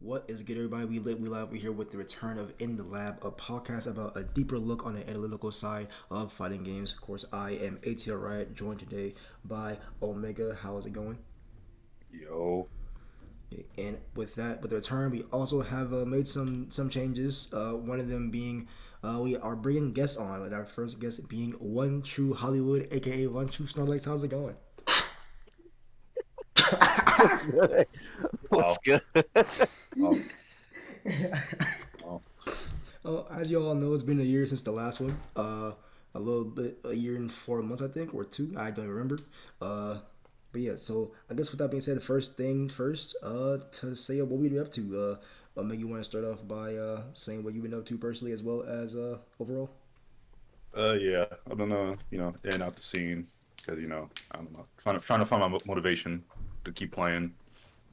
What is good, everybody? We lit, we live. We're here with the return of In the Lab, a podcast about a deeper look on the analytical side of fighting games. Of course, I am ATL Riot, joined today by Omega. How is it going? Yo, And with that, with the return, we also have made some changes. One of them being we are bringing guests on, with our first guest being One True Hollywood, aka OneTruSnorlax. How's it going? What's good? What's wow, good? wow, wow. As you all know, it's been a year since the last one. A little bit, a year and 4 months, I think, or two. I don't remember. But yeah, so I guess with that being said, the first thing first, to say what we've been up to. Maybe you want to start off by saying what you've been up to personally as well as overall. Yeah, I don't know, in out the scene because I don't know, trying to find my motivation to keep playing.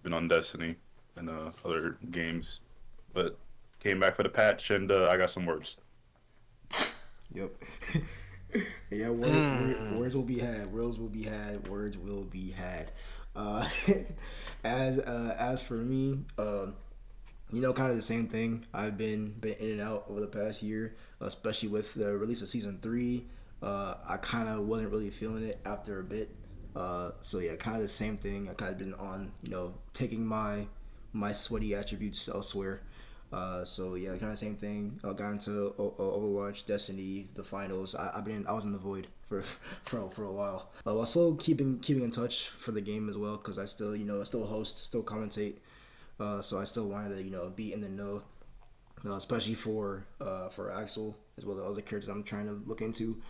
Been on Destiny and other games, but came back for the patch and I got some words. Yep. Yeah, Mm. words will be had. Words will be had. Words will be had. Uh, as for me, kind of the same thing. I've been in and out over the past year, especially with the release of season three. I kind of wasn't really feeling it after a bit. So yeah, kind of the same thing. I kind of been on, taking my sweaty attributes elsewhere. So yeah, kind of same thing. I got into Overwatch, Destiny, the finals. I was in the void for for a while. While still keeping in touch for the game as well, because I still still host, still commentate. So I still wanted to be in the know, especially for Axel as well as the other characters I'm trying to look into.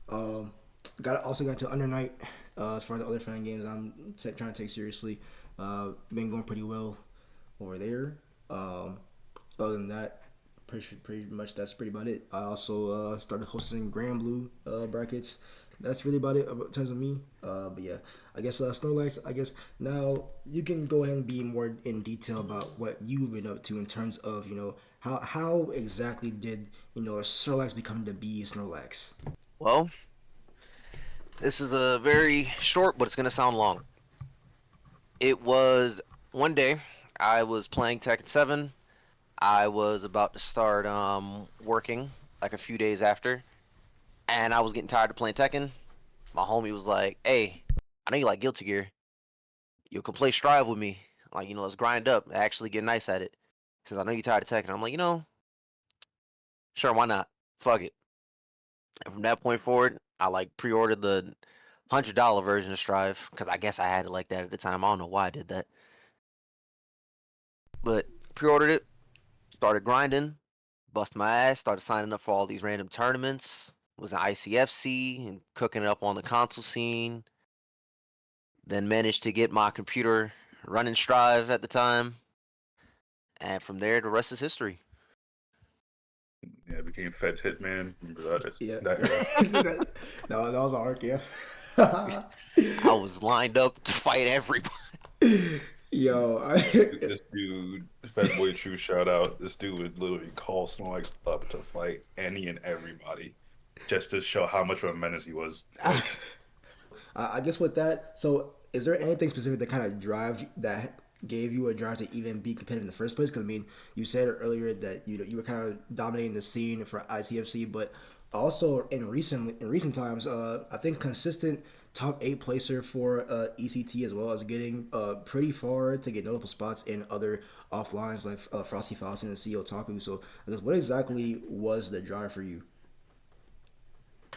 Um, got to Under Night, as far as the other fan games trying to take seriously. Been going pretty well over there. Other than that, pretty much that's pretty about it. I also started hosting Grand Blue brackets. That's really about it in terms of me. But yeah, I guess Snorlax. I guess now you can go ahead and be more in detail about what you've been up to in terms of how exactly did Snorlax become the bee Snorlax? Well, this is a very short, but it's gonna sound long. It was one day I was playing Tekken 7. I was about to start working like a few days after, and I was getting tired of playing Tekken. My homie was like, "Hey, I know you like Guilty Gear. You can play Strive with me. Like, let's grind up, actually get nice at it. Because I know you're tired of Tekken." I'm like, sure, why not? Fuck it. And from that point forward, I like pre-ordered the $100 version of Strive because I guess I had it like that at the time. I don't know why I did that, but pre-ordered it, started grinding, bust my ass, started signing up for all these random tournaments. Was in ICFC and cooking it up on the console scene. Then managed to get my computer running Strive at the time, and from there, the rest is history. Yeah, I became Fed Hitman. Remember Yeah, that yeah. era? No, that was an arc. Yeah. I was lined up to fight everybody. Yo, This dude, Fat Boy True, shout out. This dude would literally call Snorlax up to fight any and everybody, just to show how much of a menace he was. Like, I guess with that, so is there anything specific that kind of that gave you a drive to even be competitive in the first place? Because I mean, you said earlier that you were kind of dominating the scene for ICFC, but also in recent times, I think consistent top 8 placer for ECT as well as getting pretty far to get notable spots in other offlines like Frosty Faustin and CEO Taku. So I guess what exactly was the drive for you?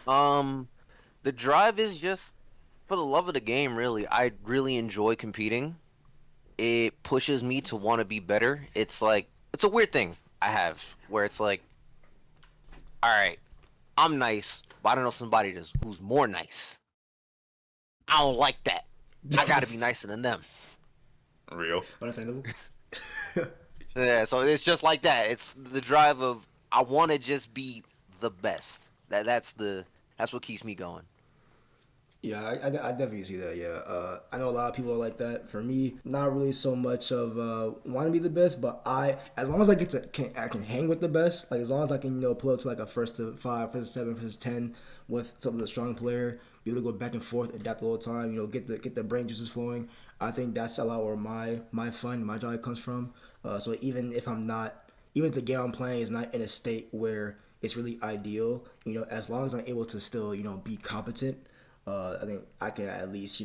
Um, the drive is just for the love of the game, really. I really enjoy competing. It pushes me to want to be better. It's a weird thing I have where it's like, all right, I'm nice, but I don't know somebody who's more nice. I don't like that. I got to be nicer than them. real. Understandable. Yeah, so it's just like that. It's the drive of I want to just be the best. That's what keeps me going. Yeah, I definitely see that. Yeah, I know a lot of people are like that. For me, not really so much of want to be the best, but as long as I can hang with the best. Like as long as I can pull up to like a first to five, first to seven, first to 10 with some of the strong player, be able to go back and forth, adapt the whole time. Get the brain juices flowing. I think that's a lot where my fun, my joy comes from. So even if I'm not, even if the game I'm playing is not in a state where it's really ideal, as long as I'm able to still, be competent, I think I can at least,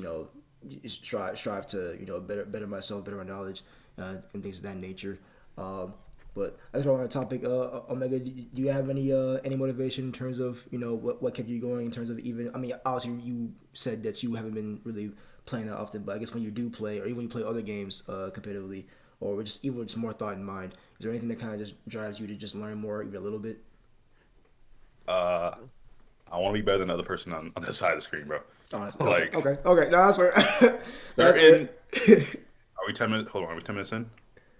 strive to, better myself, better my knowledge, and things of that nature. But that's why on the topic, Omega, do you have any motivation in terms of what kept you going in terms of even? I mean, obviously you said that you haven't been really playing that often, but I guess when you do play, or even when you play other games competitively, or just more thought in mind, is there anything that kind of just drives you to just learn more even a little bit? Uh, I want to be better than the other person on the side of the screen, bro. Honestly, okay, Like, okay, no, that's fair. That's certain. fair. Are we 10 minutes? Hold on, are we 10 minutes in?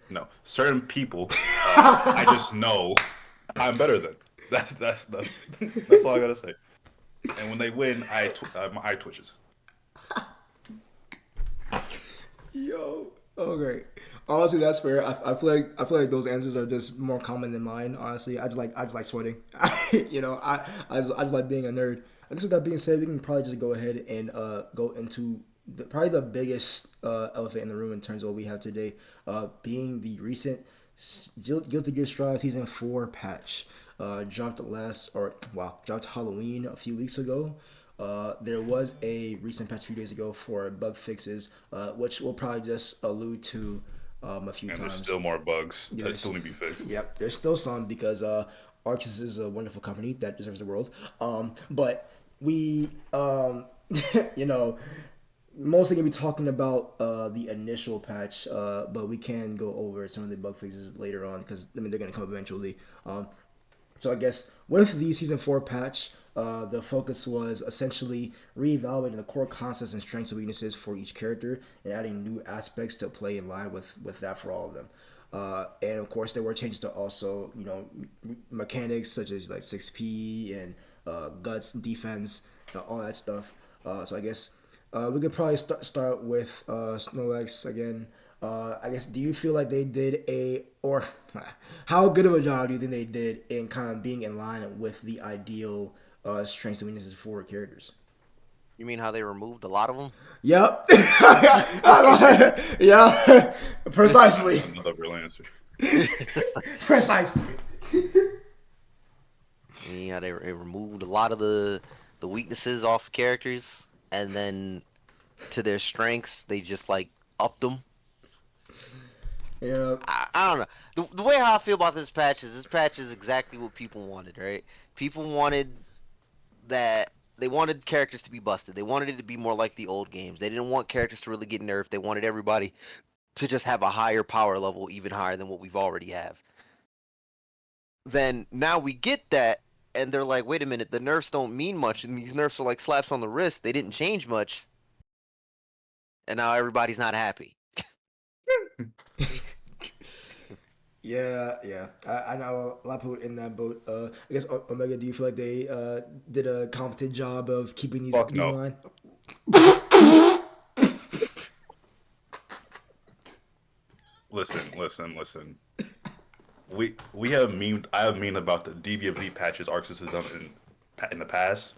No, certain people, I just know I'm better than. That's all I gotta say. And when they win, my eye twitches. Yo, okay. Honestly, that's fair. I feel like those answers are just more common than mine. Honestly, I just like sweating. I just like being a nerd. I guess with that being said, we can probably just go ahead and go into probably the biggest elephant in the room in terms of what we have today, being the recent Guilty Gear Strive Season 4 patch. Dropped Halloween a few weeks ago. There was a recent patch a few days ago for bug fixes, which we'll probably just allude to a few And times. there's still more bugs Yeah, that still need to be fixed. Yep, there's still some because Arxis is a wonderful company that deserves the world. But we, you know, mostly gonna be talking about the initial patch, but we can go over some of the bug fixes later on because I mean they're gonna come eventually. So I guess with the Season 4 patch, the focus was essentially reevaluating the core concepts and strengths and weaknesses for each character and adding new aspects to play in line with that for all of them. And of course, there were changes to also, mechanics such as like 6P and guts, defense, all that stuff. So I guess we could probably start with Snorlax again. I guess, do you feel like they did or how good of a job do you think they did in kind of being in line with the ideal strengths and weaknesses for characters? You mean how they removed a lot of them? Yep. Yeah. Precisely. Another real answer. Precisely. Yeah, they removed a lot of the weaknesses off of characters, and then to their strengths, they just like upped them. Yeah. I don't know. The way how I feel about this patch is exactly what people wanted, right? People wanted that they wanted characters to be busted. They wanted it to be more like the old games. They didn't want characters to really get nerfed. They wanted everybody to just have a higher power level, even higher than what we've already have. Then now we get that, and they're like, wait a minute, the nerfs don't mean much, and these nerfs are like slaps on the wrist. They didn't change much, and now everybody's not happy. Yeah. I know a lot of people in that boat. I guess Omega, do you feel like they did a competent job of keeping these Fuck in no. line? Listen. We have memed. I have memed about the DBFV patches Arxis has done in the past,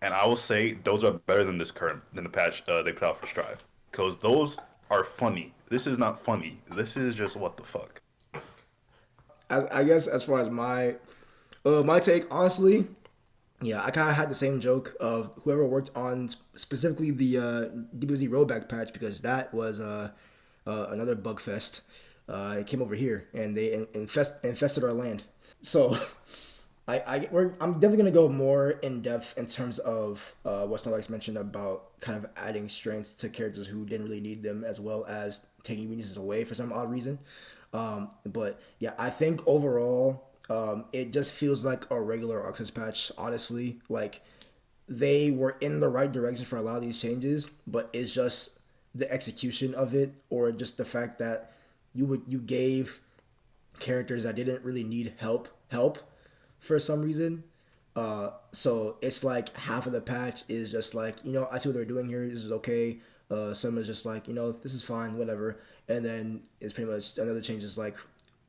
and I will say those are better than the patch they put out for Strive, because those are funny. This is not funny. This is just what the fuck. I guess as far as my take, honestly, yeah, I kind of had the same joke of whoever worked on specifically the DBZ rollback patch because that was another bug fest. It came over here and they infested our land. So I'm definitely gonna go more in depth in terms of what Snorlax mentioned about kind of adding strengths to characters who didn't really need them, as well as taking weaknesses away for some odd reason. But yeah, I think overall, it just feels like a regular Arxis patch. Honestly, like they were in the right direction for a lot of these changes, but it's just the execution of it, or just the fact that you gave characters that didn't really need help for some reason. So it's like half of the patch is just like, I see what they're doing here. This is okay. Some is just like, this is fine, whatever. And then it's pretty much another change is like,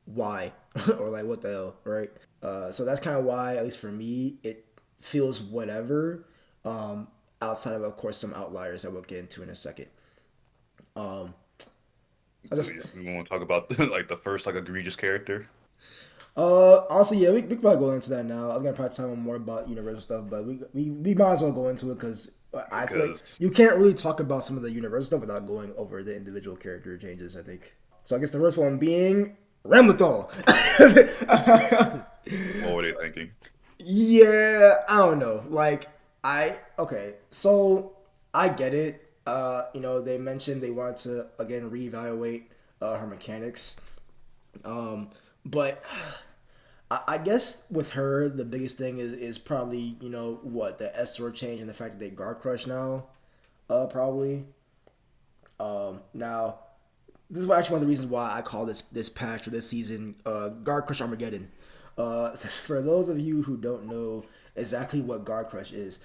why? Or like, what the hell, right? So that's kind of why, at least for me, it feels whatever. Outside of course, some outliers that we'll get into in a second. Um, I Do guess we want to talk about like the first like egregious character? honestly, yeah, we could probably go into that now. I was gonna probably tell more about Universal stuff, but we might as well go into it because I feel like Because you can't really talk about some of the Universal stuff without going over the individual character changes. I think so. I guess the first one being Ramlethal. what were they thinking? Yeah, I don't know. Like okay, so I get it. They mentioned they wanted to again reevaluate her mechanics. But I guess with her, the biggest thing is probably what the S sword change and the fact that they guard crush now, probably. Now this is actually one of the reasons why I call this patch or this season guard crush Armageddon. For those of you who don't know exactly what guard crush is,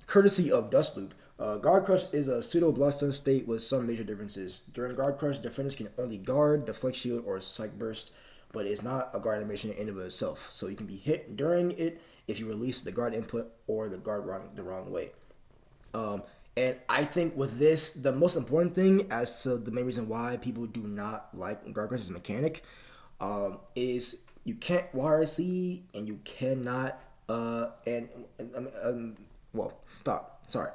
courtesy of Dustloop. Guard Crush is a pseudo Bloodstone state with some major differences. During Guard Crush, defenders can only guard, deflect shield, or psych burst, but it's not a guard animation in and of itself. So you can be hit during it if you release the guard input or the guard the wrong way. And I think with this, the most important thing as to the main reason why people do not like Guard Crush's mechanic is you can't YRC and you cannot well, stop. Sorry.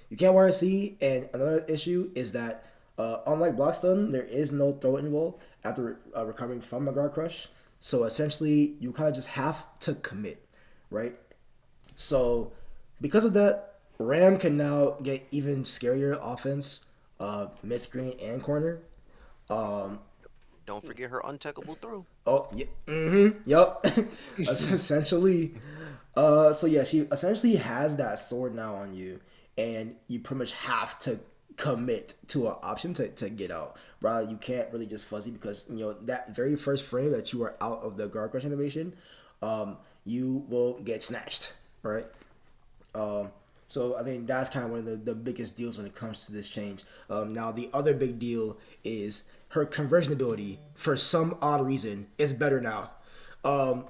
You can't YRC, and another issue is that unlike Blockstun, there is no throw involved after recovering from a guard crush. So essentially, you kind of just have to commit, right? So because of that, Ram can now get even scarier offense, mid screen and corner. Don't forget her untechable throw. Oh, yeah, yep. Essentially, so yeah, she essentially has that sword now on you, and you pretty much have to commit to an option to get out. Rather, you can't really just fuzzy because that very first frame that you are out of the guard crush animation, you will get snatched, right? So I think that's kind of one of the biggest deals when it comes to this change. Now the other big deal is her conversion ability. For some odd reason, is better now. I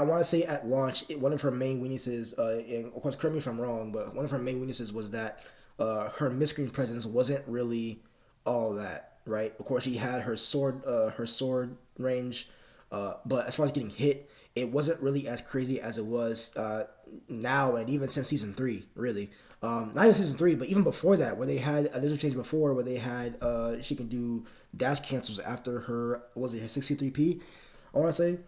want to say at launch, one of her main weaknesses, and of course, correct me if I'm wrong, but one of her main weaknesses was that her mid-screen presence wasn't really all that, right? Of course, she had her sword range, but as far as getting hit, it wasn't really as crazy as it was now, and even since season 3, really. Not even season 3, but even before that, where they had a little change before, where they had she can do dash cancels after her, was it her 63p? I want to say.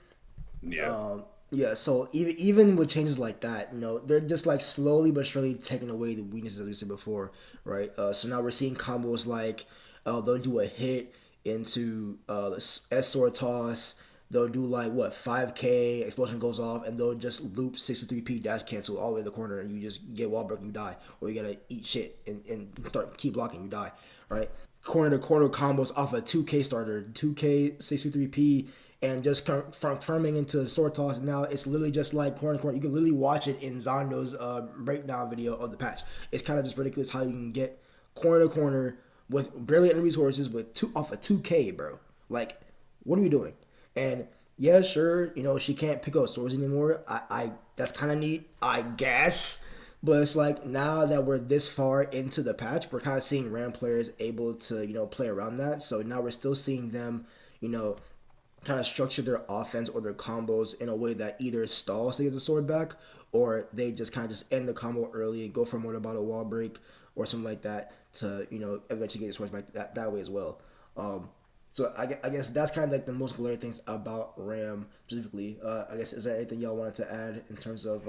Yeah. Yeah, so even with changes like that, they're just like slowly but surely taking away the weaknesses as we said before, right? So now we're seeing combos like they'll do a hit into the S sword toss. They'll do like what 5K explosion goes off, and they'll just loop 63p dash cancel all the way to the corner, and you just get wall broke and you die, or you gotta eat shit and start keep blocking, you die, right? Corner to corner combos off a 2K starter, 2K 63p, and just confirming into sword toss. Now it's literally just like corner to corner. You can literally watch it in Zondo's breakdown video of the patch. It's kind of just ridiculous how you can get corner to corner with barely any resources with off a 2K, bro. Like, what are we doing? And yeah, sure, she can't pick up swords anymore. I that's kind of neat, I guess. But it's like now that we're this far into the patch, we're kind of seeing Ram players able to play around that. So now we're still seeing them, kind of structure their offense or their combos in a way that either stalls to get the sword back, or they just kind of just end the combo early and go for more about a wall break or something like that to eventually get your swords back that way as well. So I guess that's kind of like the most glaring things about Ram specifically. I guess, is there anything y'all wanted to add in terms of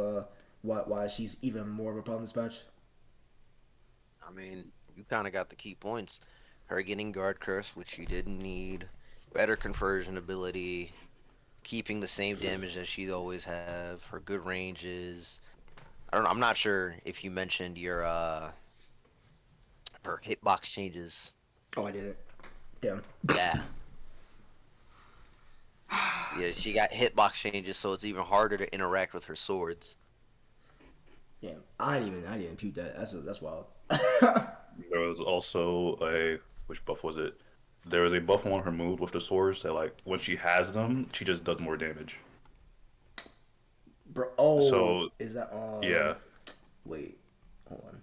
why she's even more of a problem this patch? I mean, you kind of got the key points. Her getting guard curse, which she didn't need. Better conversion ability. Keeping the same damage as she always have. Her good ranges. I don't know. I'm not sure if you mentioned your her hitbox changes. Oh, I didn't. Damn. Yeah. Yeah, she got hitbox changes, so it's even harder to interact with her swords. Damn. I didn't even impute that. That's wild. There was also which buff was it? There was a buff on her move with the swords that like when she has them, she just does more damage. Bro, oh, So is that yeah, wait, hold on.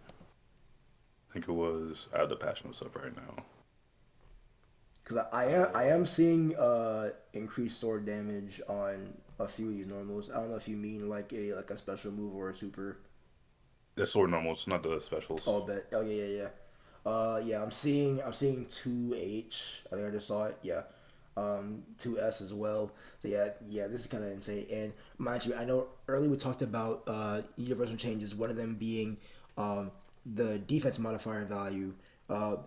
I think it was. I have the patch notes up right now. Because I am seeing increased sword damage on a few of these normals. I don't know if you mean like a special move or a super. The sword normals, not the specials. Oh, bet. Oh, yeah. Yeah. I'm seeing 2H. I think I just saw it. Yeah. 2S as well. So yeah. This is kind of insane. And mind you, I know earlier we talked about universal changes. One of them being the defense modifier value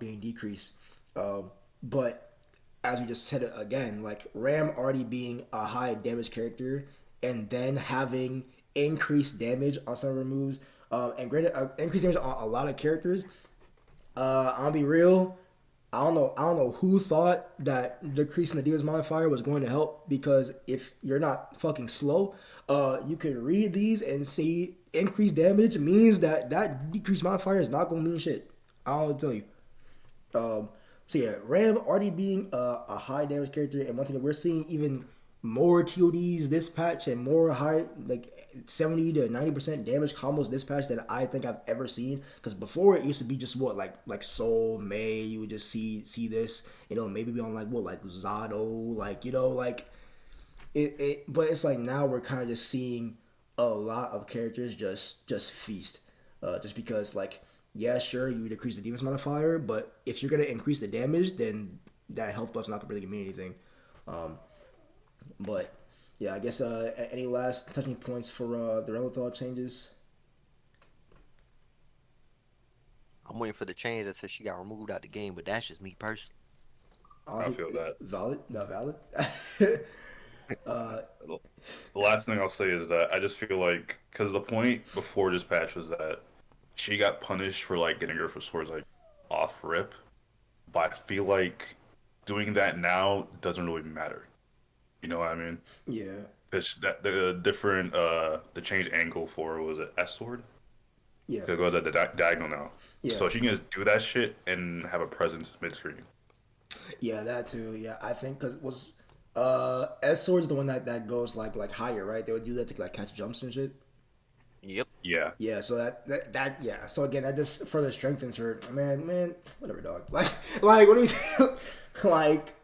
being decreased. But as we just said it again, like Ram already being a high damage character and then having increased damage on some of her moves, and granted, increased damage on a lot of characters. I'll be real. I don't know who thought that decreasing the defense modifier was going to help, because if you're not fucking slow, you can read these and see increased damage means that decreased modifier is not going to mean shit. I'll tell you. So yeah, Ram already being a high damage character, and once again we're seeing even more TODs this patch and more high, like 70 to 90% damage combos this patch than I think I've ever seen. Because before it used to be just what like Soul May, you would just see this, maybe be on like Zato, like it. But it's like now we're kind of just seeing a lot of characters just feast, just because like. Yeah, sure, you decrease the defense modifier, but if you're gonna increase the damage, then that health buff's not gonna really mean anything. But yeah, I guess any last touching points for the Renathal changes? I'm waiting for the change that says she got removed out the game, but that's just me personally. Honestly, I feel that. Valid? Not valid? The last thing I'll say is that I just feel like, because the point before this patch was that she got punished for like getting her for swords like off rip, but I feel like doing that now doesn't really matter. You know what I mean? Yeah. It's that the different the change angle for, was it S sword? Yeah. It goes at the diagonal now. Yeah. So she can just do that shit and have a presence mid screen. Yeah, that too. Yeah, I think because was S sword's the one that goes like higher, right? They would do that to like catch jumps and shit. Yep. Yeah. Yeah, so that yeah. So again, that just further strengthens her. Man, whatever, dog. Like what do you like?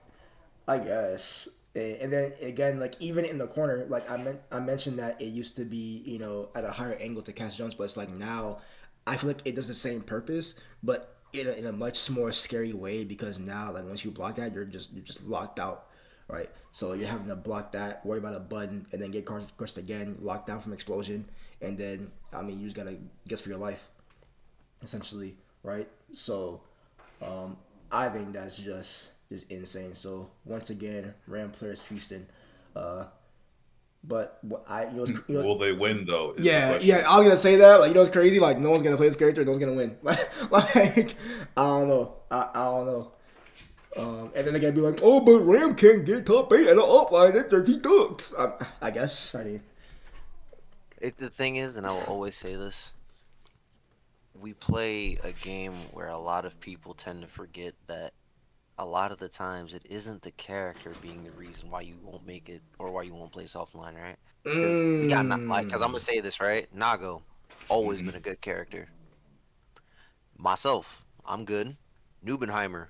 I guess. And then again, like even in the corner, like I mentioned that it used to be at a higher angle to catch jumps, but it's like now I feel like it does the same purpose, but in a much more scary way, because now like once you block that, you're just locked out, right? So you're having to block that, worry about a button, and then get crushed again, locked down from explosion. And then, I mean, you just gotta guess for your life, essentially, right? So, I think that's just insane. So, once again, Ram players feasting. But what Will they win though? Is the yeah, question. I was gonna say that. Like, what's crazy? Like, no one's gonna play this character. No one's gonna win. Like, I don't know. I don't know. And then they're gonna be like, oh, but Ram can't get top 8 at an offline at 13 ducks. I guess. I mean. The thing is, and I will always say this, we play a game where a lot of people tend to forget that a lot of the times it isn't the character being the reason why you won't make it or why you won't place offline, right? Because we got because I'm gonna say this, right? Nago, always been a good character. Myself, I'm good. Nubenheimer,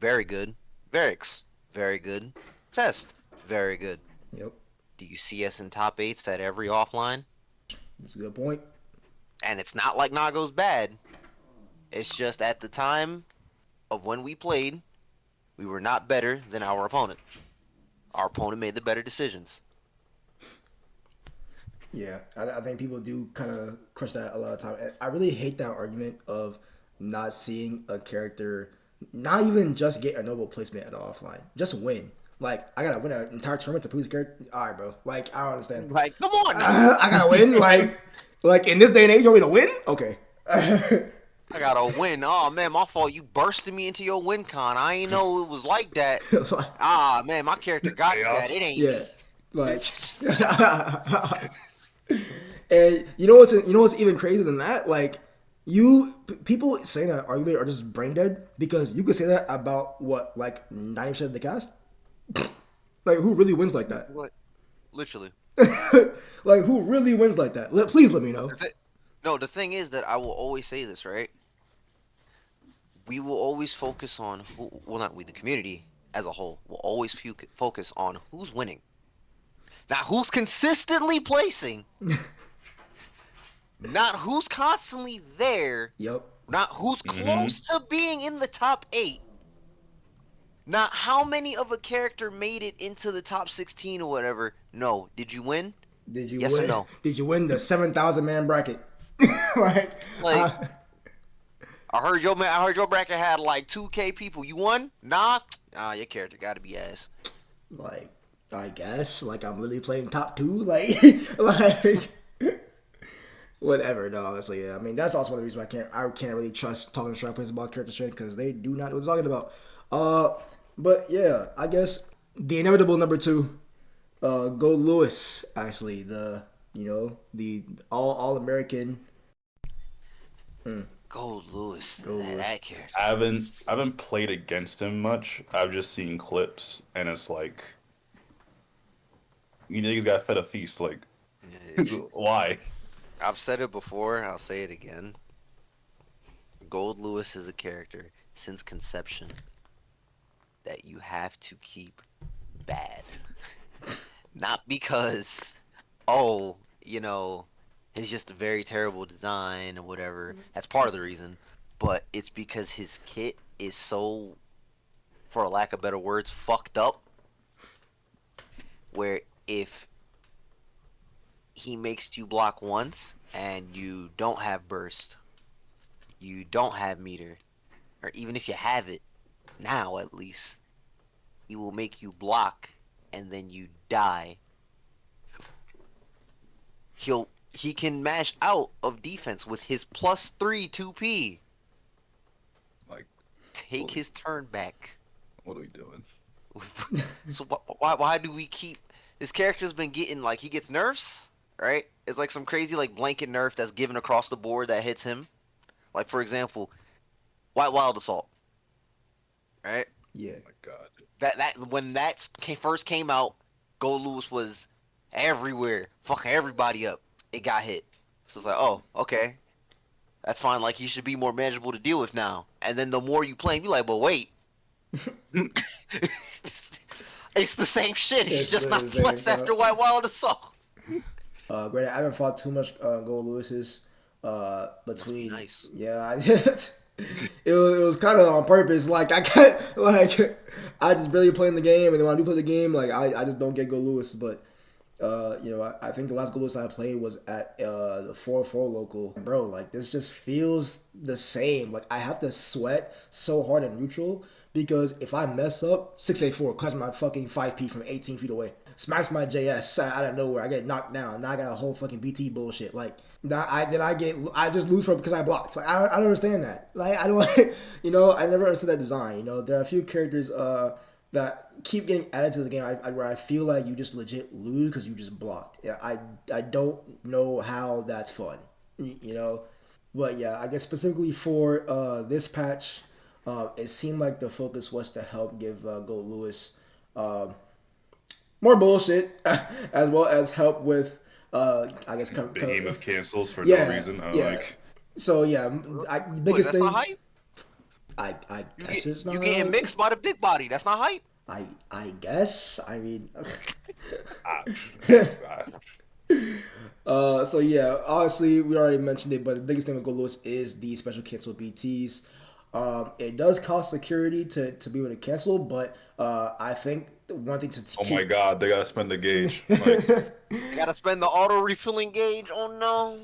very good. Varix, very good. Test, very good. Yep. Do you see us in top 8s at every offline? That's a good point. And it's not like Nago's bad. It's just at the time of when we played, we were not better than our opponent. Our opponent made the better decisions. Yeah, I think people do kind of crush that a lot of time. And I really hate that argument of not seeing a character, not even just get a noble placement at the offline, just win. Like, I gotta win an entire tournament to please a character. All right, bro. Like, I don't understand. Like, come on. I gotta win. Like in this day and age, you want me to win? Okay. I gotta win. Oh man, my fault. You bursted me into your win con. I ain't know it was like that. Man, my character got that. It ain't me. Like. And you know what's even crazier than that? Like, people saying that argument are just brain dead, because you could say that about what, like 90% of the cast. Like, who really wins like that? What? Literally. Like, who really wins like that? Please let me know. No, the thing is that I will always say this, right? we will always focus on who, well, not we, the community as a whole will always focus on who's winning, not who's consistently placing, not who's constantly there, Yep. not who's Mm-hmm. close to being in the top 8, not how many of a character made it into the top 16 or whatever. No, did you win? Did you Yes or win? no? Did you win the 7,000 man bracket? like, Like, I heard your bracket had like 2K people. You won? Nah. Your character got to be ass. like, I guess, like I'm literally playing top 2, like, like, whatever. No, honestly, yeah. I mean, that's also one of the reasons why I can't really trust talking to strat players about character strength because they do not know what they're talking about. But yeah, I guess the inevitable number 2, Goldlewis, actually, the all American. Goldlewis. Goldlewis. That character. I haven't played against him much. I've just seen clips, and it's like, you niggas got fed a feast. Like, why? I've said it before. I'll say it again. Goldlewis is a character since conception that you have to keep bad. Not because, oh, it's just a very terrible design or whatever. That's part of the reason. But it's because his kit is so, for lack of better words, fucked up. Where if he makes you block once and you don't have burst, you don't have meter, or even if you have it, now at least, he will make you block and then you die. He can mash out of defense with his +3 2P. Like, Take his turn back. what are we doing? So why do we keep this character's been getting, like, he gets nerfs, right? It's like some crazy like blanket nerf that's given across the board that hits him. Like, for example, White Wild Assault, right? Yeah. Oh my god. That when that first came out, Goldlewis was everywhere, fucking everybody up. It got hit, so it's like, oh, okay, that's fine. Like, he should be more manageable to deal with now. And then the more you play, you be like, but wait, it's the same shit. He's It's just not literally the plus same, after White Wild Assault. Granted, I haven't fought too much Goldlewis's between. Nice. Yeah, it was kind of on purpose. Like I can't like I just barely playing the game, and then when I do play the game, like I just don't get Goldlewis. But I think the last Goldlewis I played was at the 4-4 local. Bro, like this just feels the same. Like I have to sweat so hard in neutral because if I mess up, 684 clutch my fucking 5P from 18 feet away. Smacks my JS out of nowhere. I get knocked down. Now I got a whole fucking BT bullshit. Like I just lose from because I blocked. Like I don't understand that. Like I don't I never understood that design. There are a few characters that keep getting added to the game where I feel like you just legit lose because you just blocked. Yeah, I don't know how that's fun. But yeah, I guess specifically for this patch, it seemed like the focus was to help give Goldlewis more bullshit, as well as help with, I guess, The game of cancels for yeah, no reason. yeah. Like, So yeah, Wait, biggest that's thing. not hype. I guess it's not. You getting mixed by the big body. That's not hype. I guess. I mean. ah, So yeah, obviously we already mentioned it, but the biggest thing with Goldlewis is the special cancel BTs. It does cost security to be able to cancel, but I think one thing to oh my god, they gotta spend the gauge. Like, You gotta spend the auto refilling gauge. Oh no.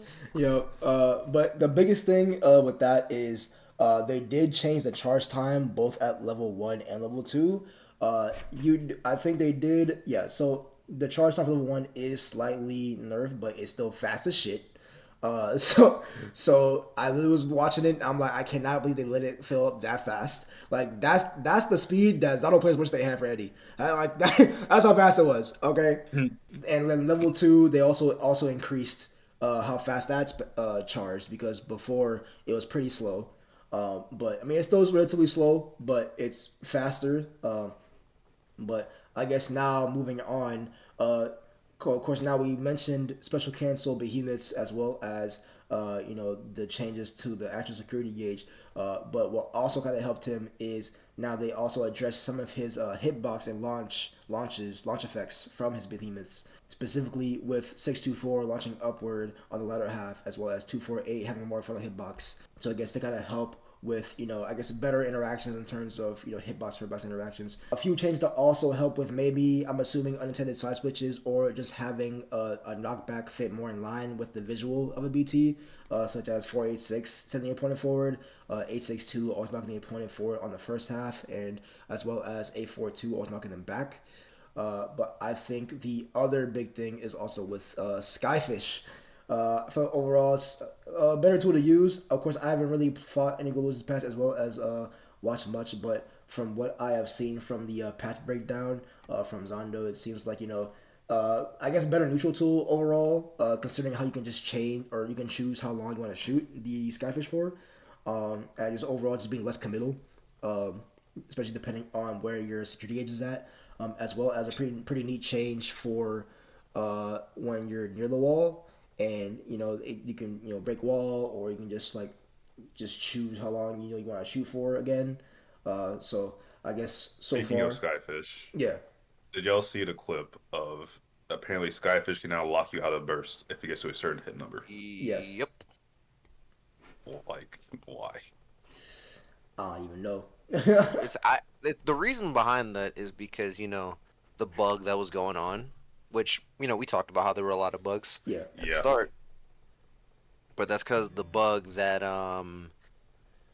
But the biggest thing with that is they did change the charge time both at level 1 and level 2. I think they did, yeah. So the charge time for level 1 is slightly nerfed, but it's still fast as shit. So I literally was watching it. And I'm like, I cannot believe they let it fill up that fast. Like that's the speed that Zato players wish they had for Eddie. Like that, that's how fast it was. Okay, and then level 2 they also increased how fast that's charged because before it was pretty slow. But I mean, it still is relatively slow, but it's faster. But I guess now moving on. Of course, now we mentioned special cancel behemoths as well as the changes to the actual security gauge. But what also kind of helped him is now they also address some of his hitbox and launch effects from his behemoths, specifically with 624 launching upward on the latter half, as well as 248 having more frontal hitbox. So I guess they kind of help with I guess better interactions in terms of hitbox interactions. A few changes to also help with maybe I'm assuming unintended side switches or just having a knockback fit more in line with the visual of a BT, such as 486 sending the opponent forward, 862 always knocking the opponent forward on the first half, and as well as 842 always knocking them back. But I think the other big thing is also with Skyfish. I feel overall it's a better tool to use. Of course, I haven't really fought any Goldlewis patch as well as watched much, but from what I have seen from the patch breakdown from Zondo, it seems like I guess better neutral tool overall, considering how you can just chain or you can choose how long you want to shoot the Skyfish for, and just overall just being less committal, especially depending on where your security gauge is at, as well as a pretty neat change for when you're near the wall. And you can break wall, or you can just choose how long you want to shoot for again. So I guess Speaking of Skyfish, yeah. did y'all see the clip of apparently Skyfish can now lock you out of burst if it gets to a certain hit number? Yes. Yep. Like, why? I don't even know. The reason behind that is because the bug that was going on, which we talked about how there were a lot of bugs Yeah. at the start, but that's because the bug that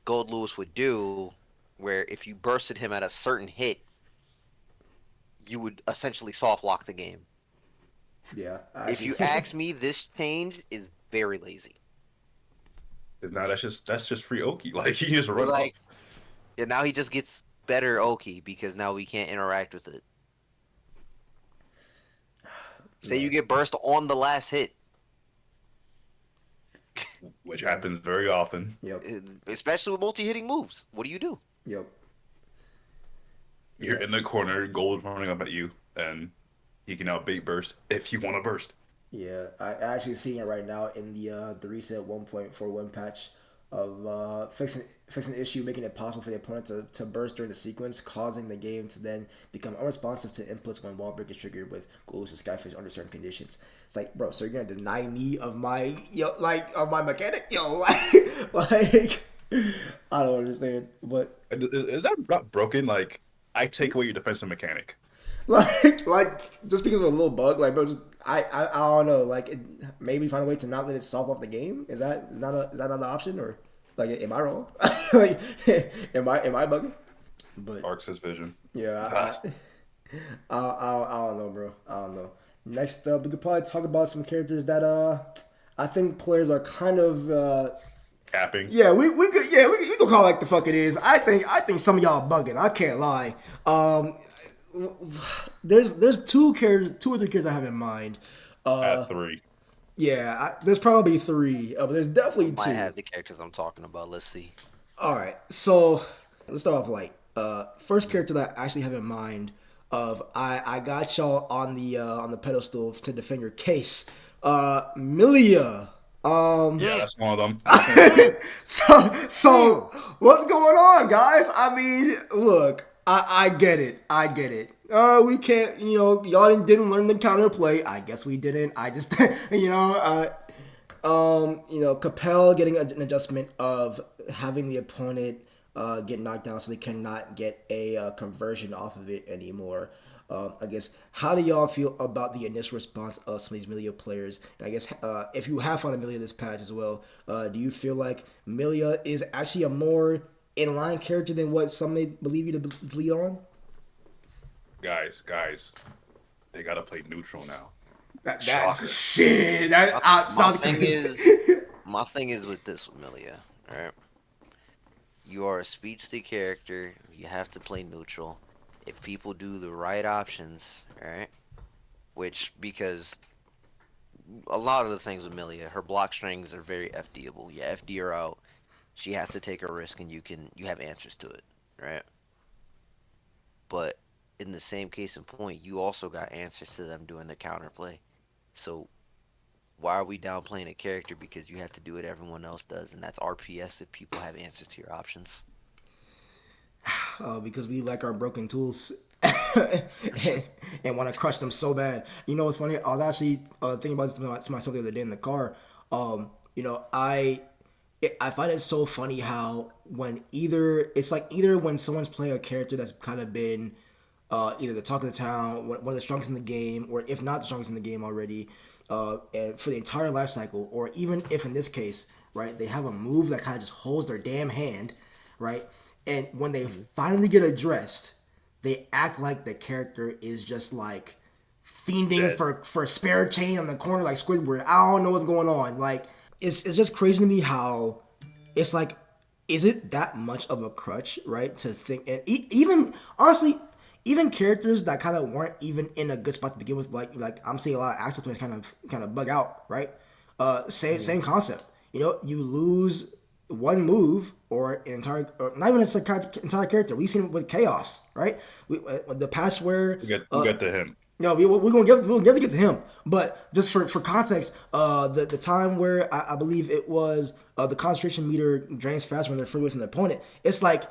Goldlewis would do, where if you bursted him at a certain hit, you would essentially soft lock the game. Yeah. If you ask me, this change is very lazy. Now that's just free Oki. Like he just run up. Yeah, now he just gets better Oki because now we can't interact with it. Say you get burst on the last hit. Which happens very often. Yep. Especially with multi-hitting moves. What do you do? Yep. You're in the corner, Gold running up at you, and he can now bait burst if you want to burst. Yeah, I actually seeing it right now in the reset 1.41 patch of fixing the issue, making it possible for the opponent to burst during the sequence, causing the game to then become unresponsive to inputs when wall break is triggered with Goldlewis and Skyfish under certain conditions. It's like, bro, so you're gonna deny me of my of my mechanic, like I don't understand, but Is that not broken? Like I take away your defensive mechanic. like just because of a little bug, like bro, just I don't know, like maybe find a way to not let it solve off the game. Is that not an option, or like am I wrong? Like am I bugging? But Arcs' vision. Yeah, I don't know, bro. I don't know. Next up, we could probably talk about some characters that I think players are kind of capping. Yeah, we could call it like the fuck it is. I think some of y'all bugging. I can't lie. There's two or three characters I have in mind. At 3. Yeah, there's probably 3, but there's definitely 2. I have the characters I'm talking about. Let's see. All right, so let's start off light. First character that I actually have in mind of I got y'all on the pedestal to defend your case. Millia. Yeah, that's one of them. So what's going on, guys? I mean, look, I get it. We can't, y'all didn't learn the counterplay. I guess we didn't. I just, Capel getting an adjustment of having the opponent get knocked down so they cannot get a conversion off of it anymore. I guess, how do y'all feel about the initial response of some of these Millia players? And I guess if you have fought a Millia this patch as well, do you feel like Millia is actually a more in-line character than what some may believe you to believe on? Guys, they gotta play neutral now. That's shit. My thing is with this with Millia, alright? You are a speed stick character. You have to play neutral. If people do the right options, alright? Because a lot of the things with Millia, her block strings are very FDable. You FD her out, she has to take a risk, and you have answers to it, right? But in the same case in point, you also got answers to them doing the counterplay. So why are we downplaying a character because you have to do what everyone else does, and that's RPS if people have answers to your options. Because we like our broken tools and want to crush them so bad. You know what's funny? I was actually thinking about this to myself the other day in the car. You know, I find it so funny how when either when someone's playing a character that's kind of been either the talk of the town, one of the strongest in the game, or if not the strongest in the game already, and for the entire life cycle, or even if in this case, right, they have a move that kind of just holds their damn hand, right, and when they finally get addressed, they act like the character is just like fiending for a spare chain on the corner like Squidward. I don't know what's going on. Like it's just crazy to me how it's like, is it that much of a crutch, right? To think, and even honestly, even characters that kind of weren't even in a good spot to begin with, like I'm seeing a lot of actual players kind of bug out, right? Same concept. You know, you lose one move or an entire, or not even an entire character. We've seen it with Chaos, right? The patch where we'll get to him. No, we'll get to him. But just for context, the time where I believe it was the concentration meter drains faster when they're further away from the opponent. It's like,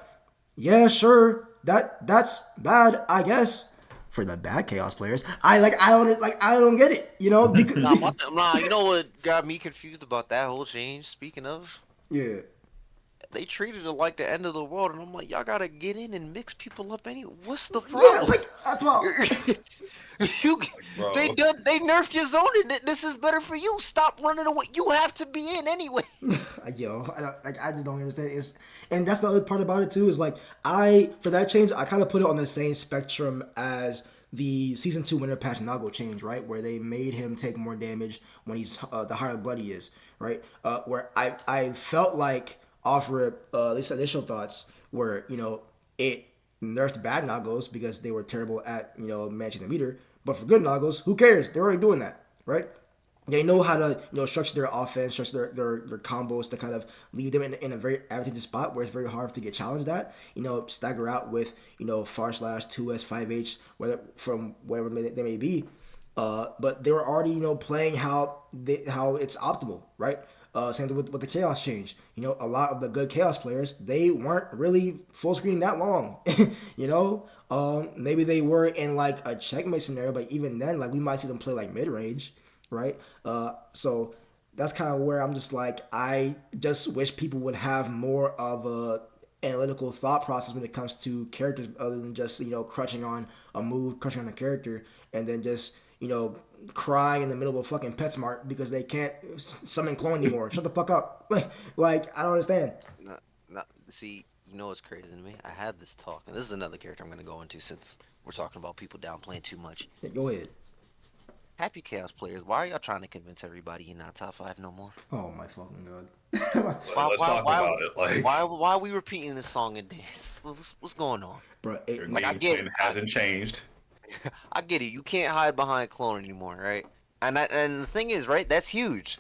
yeah, sure, that's bad, I guess. For the bad Chaos players, I don't get it, you know? Because, Nah, you know what got me confused about that whole change? Speaking of, yeah. they treated it like the end of the world, and I'm like, y'all gotta get in and mix people up anyway. What's the problem? Yeah, like that's what. They nerfed your zone, and this is better for you. Stop running away. You have to be in anyway. Yo, I just don't understand. And that's the other part about it too. Is like for that change, I kind of put it on the same spectrum as the season 2 winter patch Nago change, right, where they made him take more damage when he's the higher blood he is, right. Where I felt like off rip, these initial thoughts were, you know, it nerfed bad Nagos because they were terrible at, you know, managing the meter. But for good Nagos, who cares? They're already doing that, right? They know how to, you know, structure their offense, structure their combos to kind of leave them in a very advantageous spot where it's very hard to get challenged at. You know, stagger out with, you know, far slash 2S 5H, wherever they may be. But they were already, you know, playing how it's optimal, right? Same thing with the Chaos change. You know, a lot of the good Chaos players, they weren't really full screen that long. You know, maybe they were in like a checkmate scenario, but even then, like we might see them play like mid range, right? So that's kind of where I'm just like, I just wish people would have more of a analytical thought process when it comes to characters, other than just, you know, crutching on a move, crutching on a character, and then just, you know, crying in the middle of a fucking PetSmart because they can't summon clone anymore. Shut the fuck up. Like I don't understand. No, see, you know what's crazy to me? I had this talk, and this is another character I'm going to go into since we're talking about people downplaying too much. Yeah, go ahead. Happy Chaos players, why are y'all trying to convince everybody you're not top 5 no more? Oh my fucking god. Let's talk about it. Like, why are we repeating this song and dance? What's going on? Bro, I get it. Hasn't changed. I get it. You can't hide behind clone anymore, right? And the thing is, right? That's huge.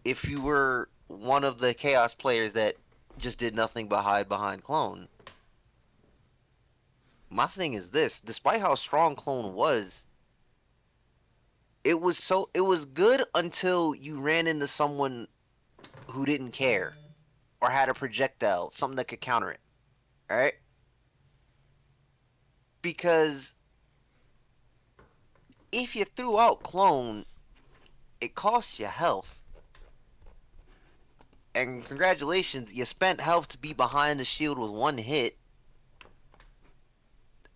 If you were one of the Chaos players that just did nothing but hide behind clone. My thing is this: despite how strong clone was, it was good until you ran into someone who didn't care or had a projectile, something that could counter it. All right? Because if you threw out clone, it costs you health. And congratulations, you spent health to be behind the shield with one hit.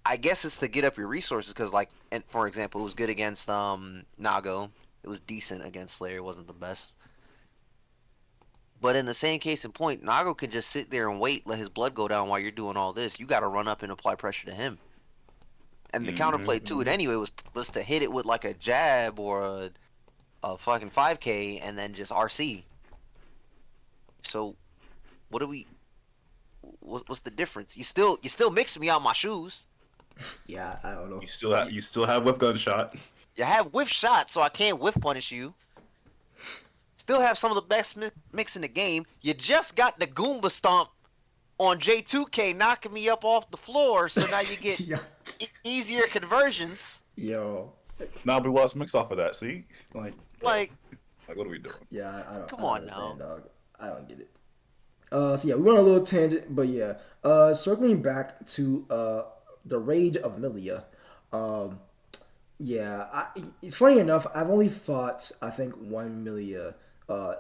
I guess it's to get up your resources because, like, and for example, it was good against Nago. It was decent against Slayer. It wasn't the best. But in the same case in point, Nago could just sit there and wait, let his blood go down while you're doing all this. You got to run up and apply pressure to him. And the counterplay to it anyway was to hit it with like a jab or a fucking 5K and then just RC. So, what do we? What's the difference? You still mixing me out my shoes. Yeah, I don't know. You still have whiff gunshot. You have whiff shot, so I can't whiff punish you. Still have some of the best mix in the game. You just got the Goomba stomp on J2K knocking me up off the floor, so now you get easier conversions. Yo. Now we watch mix off of that. See, like Like, what are we doing? Yeah, Come I don't on understand, now. dog. I don't get it. So yeah, we went on a little tangent, but yeah. Circling back to the Rage of Millia. Um, yeah, it's funny enough. I've only fought I think one Millia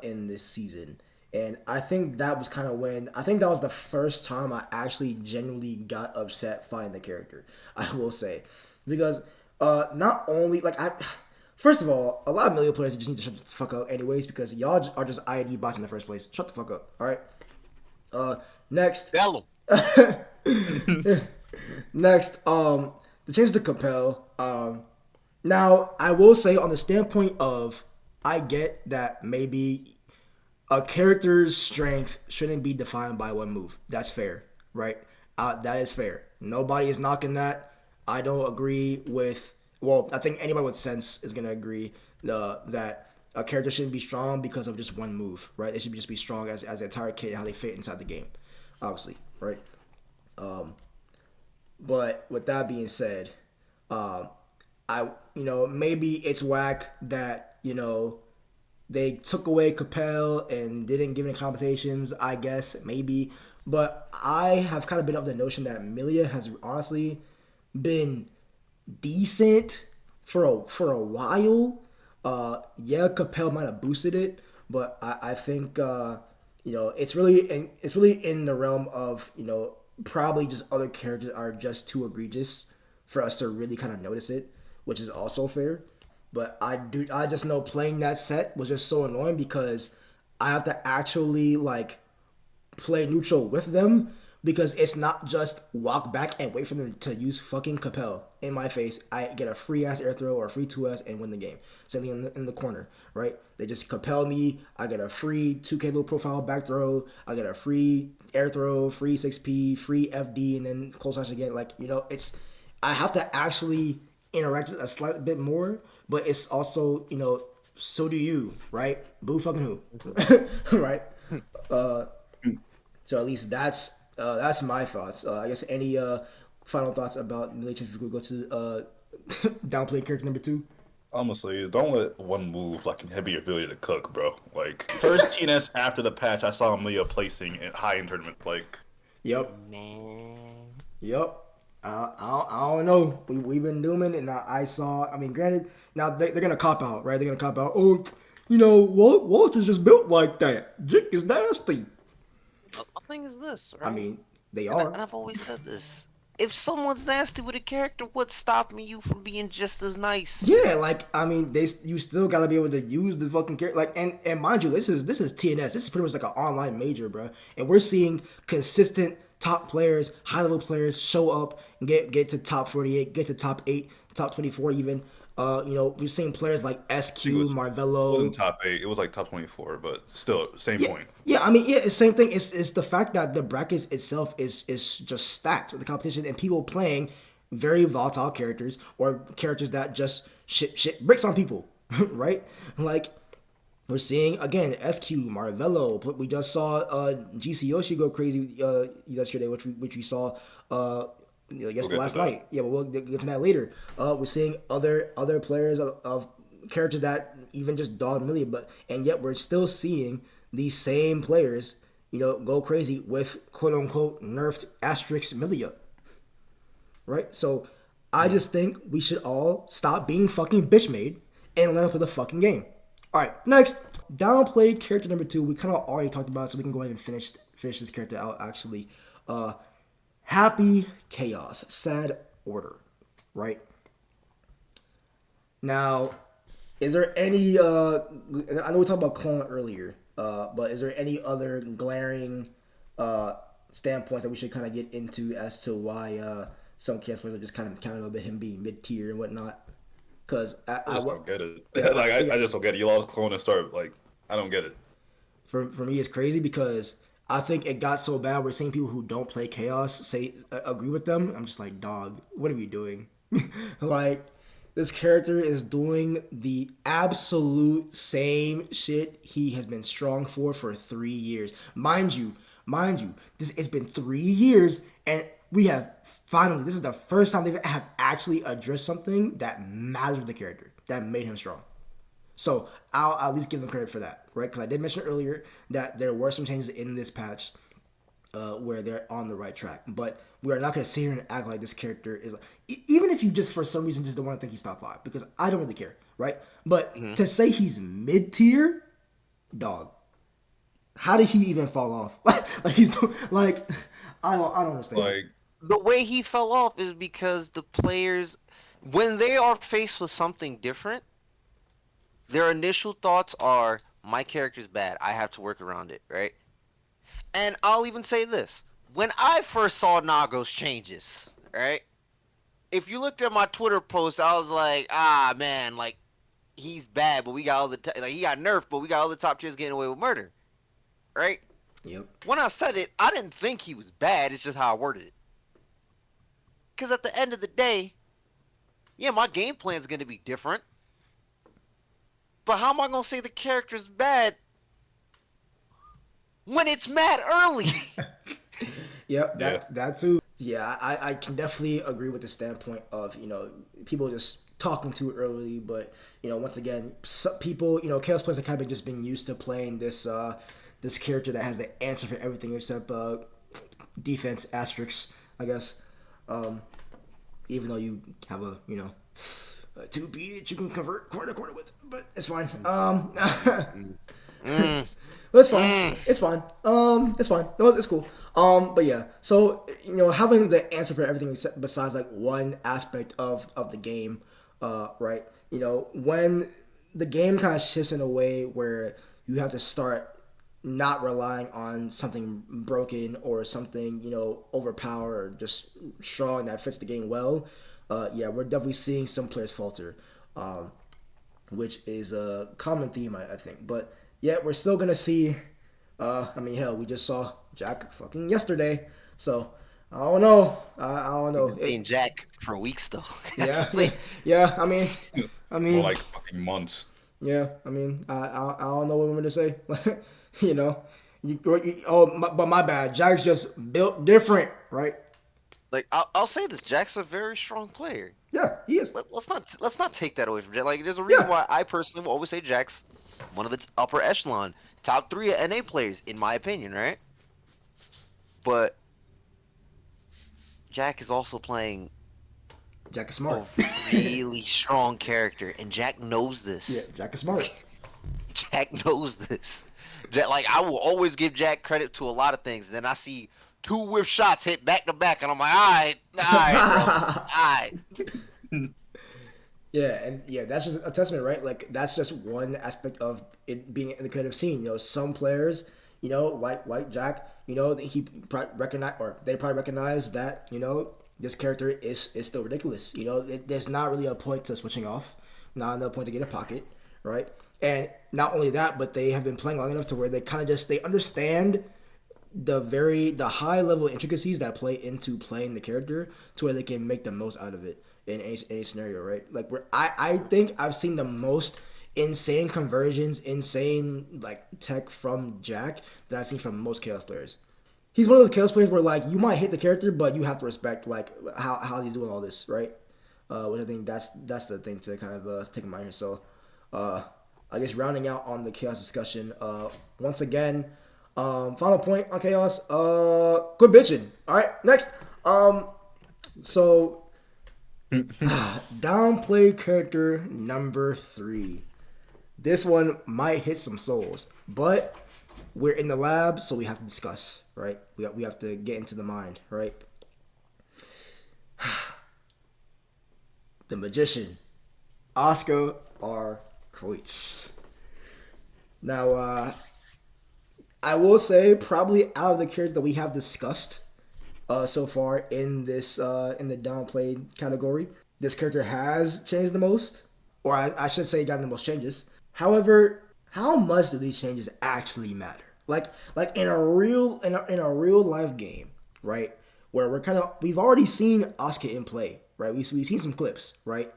in this season, and I think that was kind of when I think that was the first time I actually genuinely got upset fighting the character. I will say, because not only like I. First of all, a lot of Millia players just need to shut the fuck up anyways because y'all are just ID bots in the first place. Shut the fuck up, all right? Next, Tell next, to change the compel. Now I will say on the standpoint of, I get that maybe a character's strength shouldn't be defined by one move. That's fair, right? That is fair. Nobody is knocking that. I don't agree with. Well, I think anybody with sense is gonna agree that a character shouldn't be strong because of just one move, right? They should just be strong as an entire kit and how they fit inside the game, obviously, right? But with that being said, I maybe it's whack that they took away Capel and didn't give any compensations. I guess maybe, but I have kind of been of the notion that Millia has honestly been decent for a while. Yeah, Capel might have boosted it, but I think it's really in the realm of probably just other characters are just too egregious for us to really kind of notice it, which is also fair. But I just know playing that set was just so annoying because I have to actually like play neutral with them because it's not just walk back and wait for them to use fucking Capel in my face. I get a free ass air throw or a free 2S and win the game. Same thing in the corner, right? They just Capel me. I get a free 2K low profile back throw. I get a free air throw, free 6P, free FD, and then close slash again. Like, it's, I have to actually interact a slight bit more, but it's also, so do you, right? Boo fucking who, right? So at least that's my thoughts. I guess any final thoughts about Millia if we go to downplay character number 2? Honestly, don't let one move like inhibit your ability to cook, bro. Like first TNS after the patch, I saw Millia placing it high in tournament. Like, Yep. Man. Yep. I don't know. We've been dooming, and I saw. I mean, granted, now they're gonna cop out, right? They're gonna cop out. Oh, Walter's just built like that. Jick is nasty. The thing is this, right? I mean, they And are. I've always said this. If someone's nasty with a character, what's stopping you from being just as nice? Yeah, like I mean, you still gotta be able to use the fucking character. Like, and mind you, this is TNS. This is pretty much like an online major, bro. And we're seeing consistent top players, high level players show up and get to top 48, get to top 8, top 24 even. We're seeing players like SQ, it wasn't Marvello. top 8. It was like top 24, but still, same Yeah, point. yeah. I mean, yeah. It's same thing. It's the fact that the brackets itself is just stacked with the competition and people playing very volatile characters or characters that just shit bricks on people, right? Like we're seeing again SQ, Marvello. We just saw GC Yoshi go crazy yesterday, which we saw I guess We'll get last to that. night. Yeah, but we'll get to that later. We're seeing other players of characters that even just dog Millia, and yet we're still seeing these same players, go crazy with quote unquote nerfed asterisk Millia. Right? So I just think we should all stop being fucking bitch made and let us play the fucking game. Alright, next. Downplay character number 2. We kinda already talked about it, so we can go ahead and finish this character out actually. Happy Chaos. Sad Order. Right? Now, is there any I know we talked about clone earlier, but is there any other glaring standpoints that we should kind of get into as to why some chaos players are just kind of counting about him being mid tier and whatnot? Because I just don't get it. Yeah, Like, yeah. I just don't get it. You lost clone and start, like, I don't get it. For me, it's crazy because I think it got so bad. We're seeing people who don't play chaos say agree with them. I'm just like, dog, what are we doing? Like, this character is doing the absolute same shit he has been strong for 3 years. Mind you, this it's been 3 years, and we have finally. This is the first time they have actually addressed something that matters with the character that made him strong. So I'll at least give them credit for that, right? Because I did mention earlier that there were some changes in this patch where they're on the right track. But we are not going to sit here and act like this character is like, even if you just for some reason just don't want to think he's top 5, because I don't really care, right? But to say he's mid tier, dog, how did he even fall off? Like he's like I don't understand. Like The way he fell off is because the players, when they are faced with something different, their initial thoughts are, my character's bad, I have to work around it, right? And I'll even say this. When I first saw Nago's changes, right? If you looked at my Twitter post, I was like, man, like, he's bad, but we got all the, like, he got nerfed, but we got all the top tiers getting away with murder, right? Yep. When I said it, I didn't think he was bad, it's just how I worded it. Because at the end of the day, yeah, my game plan is going to be different. But how am I going to say the character's bad when it's mad early? Yep, that too. Yeah, I can definitely agree with the standpoint of, people just talking too early. But, once again, some people, Chaos players have kind of just been used to playing this this character that has the answer for everything except defense asterisks, I guess. Even though you have a 2B that you can convert corner to corner with, but it's fine. It's fine. It's fine. It's fine. No, it's cool. But yeah. So having the answer for everything except besides like one aspect of the game, right? When the game kind of shifts in a way where you have to start not relying on something broken or something overpowered or just strong that fits the game well. Yeah, we're definitely seeing some players falter, which is a common theme, I think. But yeah, we're still gonna see. Hell, we just saw Jack fucking yesterday, so I don't know. I don't know. Seen Jack for weeks though. Yeah. I mean, more like fucking months. Yeah, I don't know what I'm gonna say. But my bad. Jack's just built different, right? Like I'll say this, Jack's a very strong player. Yeah, he is. Let's not take that away from Jack. Like there's a reason why I personally will always say Jack's one of the upper echelon, top 3 NA players in my opinion, right? But Jack is also playing. Jack is smart. A really strong character, and Jack knows this. Yeah, Jack is smart. Jack knows this. Like I will always give Jack credit to a lot of things. And then I see 2 whiff shots hit back to back, and I'm like, all right, bro, all right. Yeah, and that's just a testament, right? Like that's just one aspect of it being in the creative scene. Some players, like Jack, he probably they probably recognize that this character is still ridiculous. There's not really a point to switching off, not another point to get a pocket, right? And not only that, but they have been playing long enough to where they kind of they understand the high level intricacies that play into playing the character to where they can make the most out of it in any scenario, right? Like I think I've seen the most insane conversions, insane like tech from Jack that I've seen from most Chaos players. He's one of those Chaos players where like you might hit the character, but you have to respect like how he's doing all this, right? Which I think that's the thing to kind of take in mind here. So I guess rounding out on the Chaos discussion, once again, final point on Chaos, good bitching. All right, next. So downplay character number 3. This one might hit some souls, but we're in the lab, so we have to discuss, right? We have to get into the mind, right? The magician, Asuka R. Kreutz. Now, I will say probably out of the characters that we have discussed so far in this in the downplayed category, this character has changed the most, or I should say gotten the most changes. However, how much do these changes actually matter? Like in a real life game, right? Where we've already seen Asuka in play, right? We've seen some clips, right?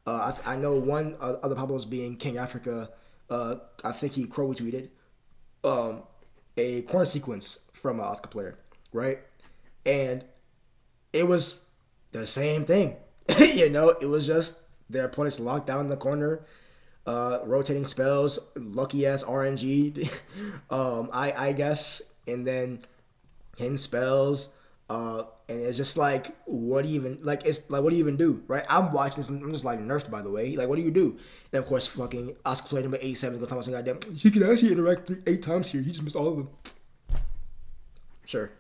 I know one other Pablo's being King Africa. I think he quote tweeted a corner sequence from an Asuka player, right? And it was the same thing. It was just their opponents locked down in the corner. rotating spells, lucky ass RNG, I guess, and then hidden spells, and it's just like, what do you even like? It's like, what do you even do, right? I'm watching this, and I'm just like nerfed, by the way. Like, what do you do? And of course, fucking Asuka player number 87 is gonna talk about some goddamn. He can actually interact 8 times here. He just missed all of them. Sure,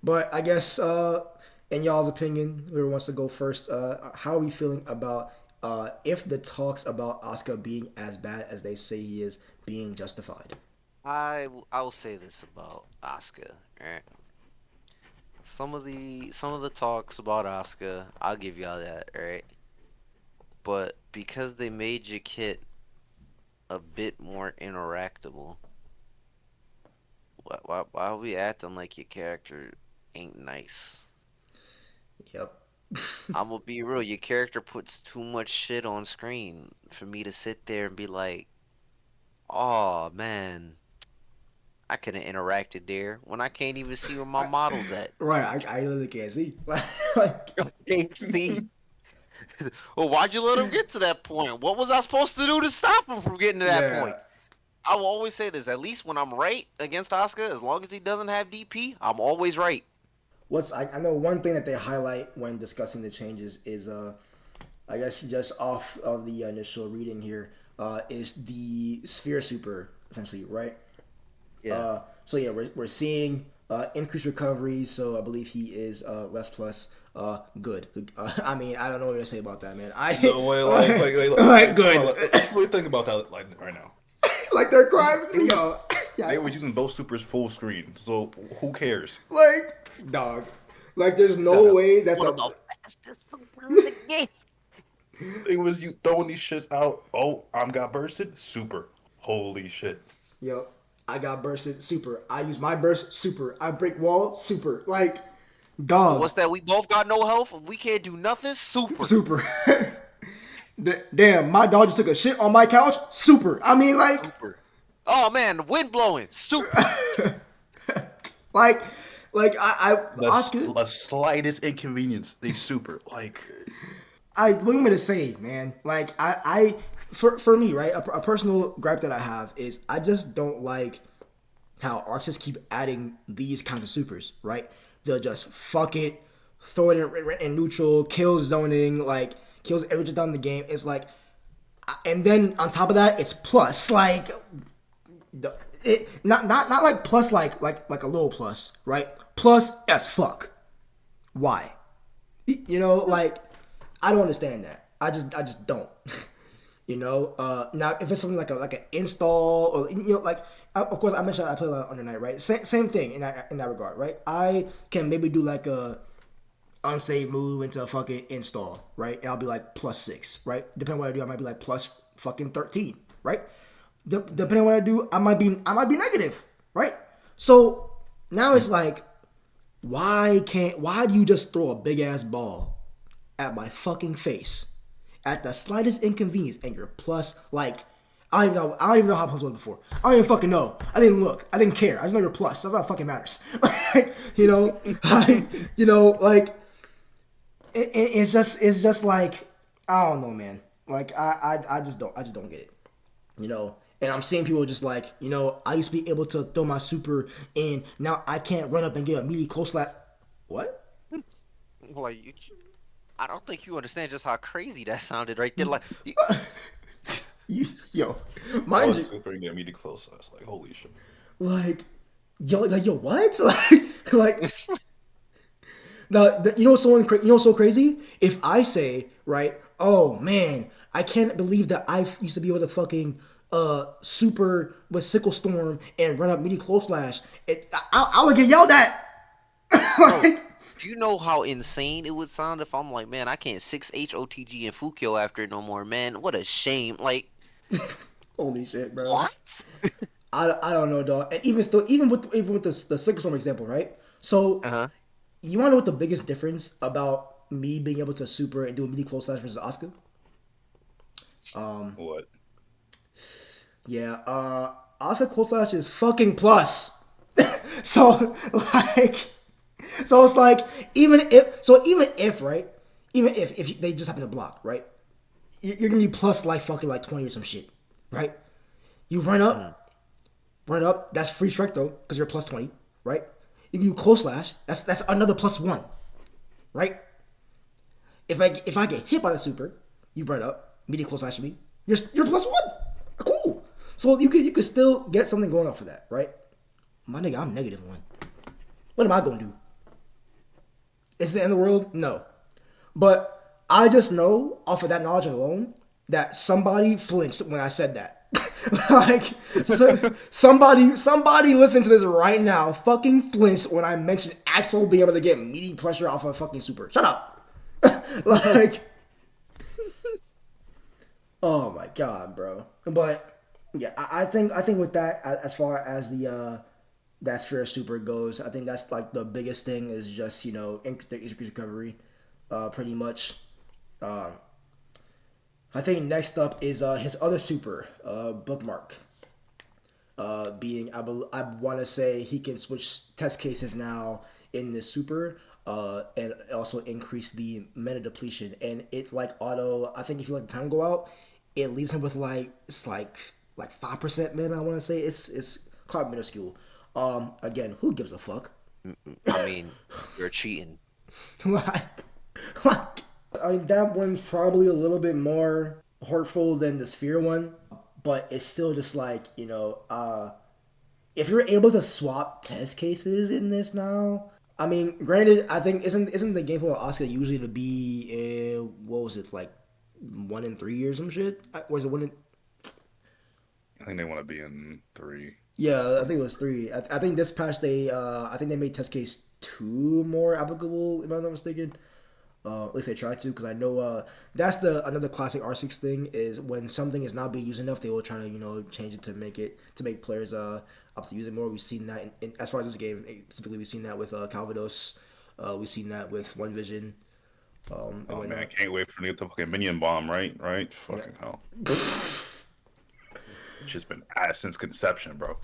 but I guess, in y'all's opinion, whoever wants to go first, how are we feeling about if the talks about Asuka being as bad as they say he is being justified? I will say this about Asuka. Right? Some of the talks about Asuka, I'll give y'all that, right? But because they made your kit a bit more interactable, why are we acting like your character ain't nice? Yep. I'm gonna be real, your character puts too much shit on screen for me to sit there and be like, oh man, I could have interacted there when I can't even see where my model's at. Right, I literally can't see. Like, Can't see. Well, why'd you let him get to that point? What was I supposed to do to stop him from getting to that yeah. point? I will always say this, at least when I'm right against Asuka, as long as he doesn't have DP, I'm always right. I know one thing that they highlight when discussing the changes is I guess just off of the initial reading here, is the sphere super essentially, right? Yeah. So yeah, we're seeing increased recovery. So I believe he is less plus good. I mean, I don't know what to say about that, man. No way, like good. Let's really think about that like right now. Like they're crying, yo. They were using both supers full screen, so who cares? Like, dog. Like, there's no way that's One of the fastest supers in the game. It was you throwing these shits out. Oh, I'm got bursted. Super. Holy shit. Yo, I got bursted. Super. I use my burst. Super. I break wall. Super. Like, dog. What's that? We both got no health. We can't do nothing. Super. Super. Damn, my dog just took a shit on my couch. Super. I mean, like. Super. Oh man, the wind blowing. Super. like Asuka, The slightest inconvenience, they super. Like, what am I gonna say, man? Like, for me, right? A personal gripe that I have is I just don't like how artists keep adding these kinds of supers, right? They'll just fuck it, throw it in neutral, kill zoning, like kills everything down in the game. It's like, and then on top of that, it's plus, like, not like plus like a little plus, right? Plus as fuck. Why? You know, like, I don't understand that. I just don't. You know, now if it's something like an install, or, you know, like, of course I mentioned I play a lot of Under Night, right? Same thing in that regard, right? I can maybe do like a unsave move into a fucking install, right? And I'll be like +6, right? Depending on what I do, I might be like plus fucking 13, right? Depending on what I do, I might be negative, right? So now it's like, why do you just throw a big ass ball at my fucking face at the slightest inconvenience and you're plus, like, I don't even know how plus was before. I don't even fucking know. I didn't look. I didn't care. I just know you're plus. That's all that fucking matters. Like, you know, like, it's just like, I don't know, man. Like, I just don't get it. You know, and I'm seeing people just like, you know, I used to be able to throw my super in. Now I can't run up and get a meaty close slap. What? Well, I don't think you understand just how crazy that sounded right there. Like, Yo, mind you, super and get me to close. I was like, holy shit. like, yo, what? like, you know what's so crazy? If I say, right, oh man, I can't believe that I used to be able to fucking super with Sickle Storm and run up mini close slash, I would get yelled at. Like, do you know how insane it would sound if I'm like, man, I can't 6H OTG and Fukyo after it no more, man. What a shame. Like, holy shit, bro. what? I don't know, dog. And even with the Sickle Storm example, right? So you want to know what the biggest difference about me being able to super and do a mini close slash versus Asuka? What? Yeah, Asuka close slash is fucking plus. So it's like, even if they just happen to block, right? You're gonna be plus like fucking like 20 or some shit. right? You run up. That's free strike though, because you're plus 20, right? You can do close slash. That's another plus 1, right? If I get hit by the super, you run up, medium close slash me. You're plus 1. Cool. So you could still get something going off of that, right? My nigga, I'm negative 1. What am I gonna do? Is it the end of the world? No. But I just know off of that knowledge alone that somebody flinched when I said that. Like somebody listen to this right now fucking flinched when I mentioned Axel being able to get meaty pressure off of a fucking super. Shut up. Like, oh my god, bro. But yeah, I think with that, as far as the that sphere super goes, I think that's like the biggest thing is just, you know, the increased recovery, pretty much. I think next up is his other super, Bookmark. Being, I want to say he can switch test cases now in this super, and also increase the mana depletion. And it like auto, I think if you let the time go out, it leaves him with it's like 5% mana, I want to say. It's quite minuscule. Again, who gives a fuck? I mean, you're cheating. like, I mean, that one's probably a little bit more hurtful than the sphere one, but it's still just like, you know, if you're able to swap test cases in this now, I mean, granted, I think isn't the game for Asuka usually to be what was it, like 1 in 3 years, some shit? Or is it 1 in? I think they want to be in 3. Yeah, I think it was 3. I think this patch I think they made test case 2 more applicable, if I'm not mistaken. At least they try to, because I know that's another classic R6 thing is when something is not being used enough, they will try to, you know, change it to make players up to use it more. We've seen that in as far as this game specifically. We've seen that with Calvados. We've seen that with One Vision. Oh man, I can't wait for them to get the fucking minion bomb. Right? Fucking hell. It's just been ass since conception, bro.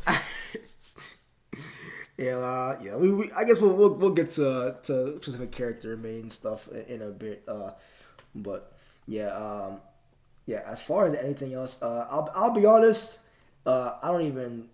Yeah, We I guess we'll get to specific character main stuff in a bit. But yeah, yeah. As far as anything else, I'll be honest. I don't even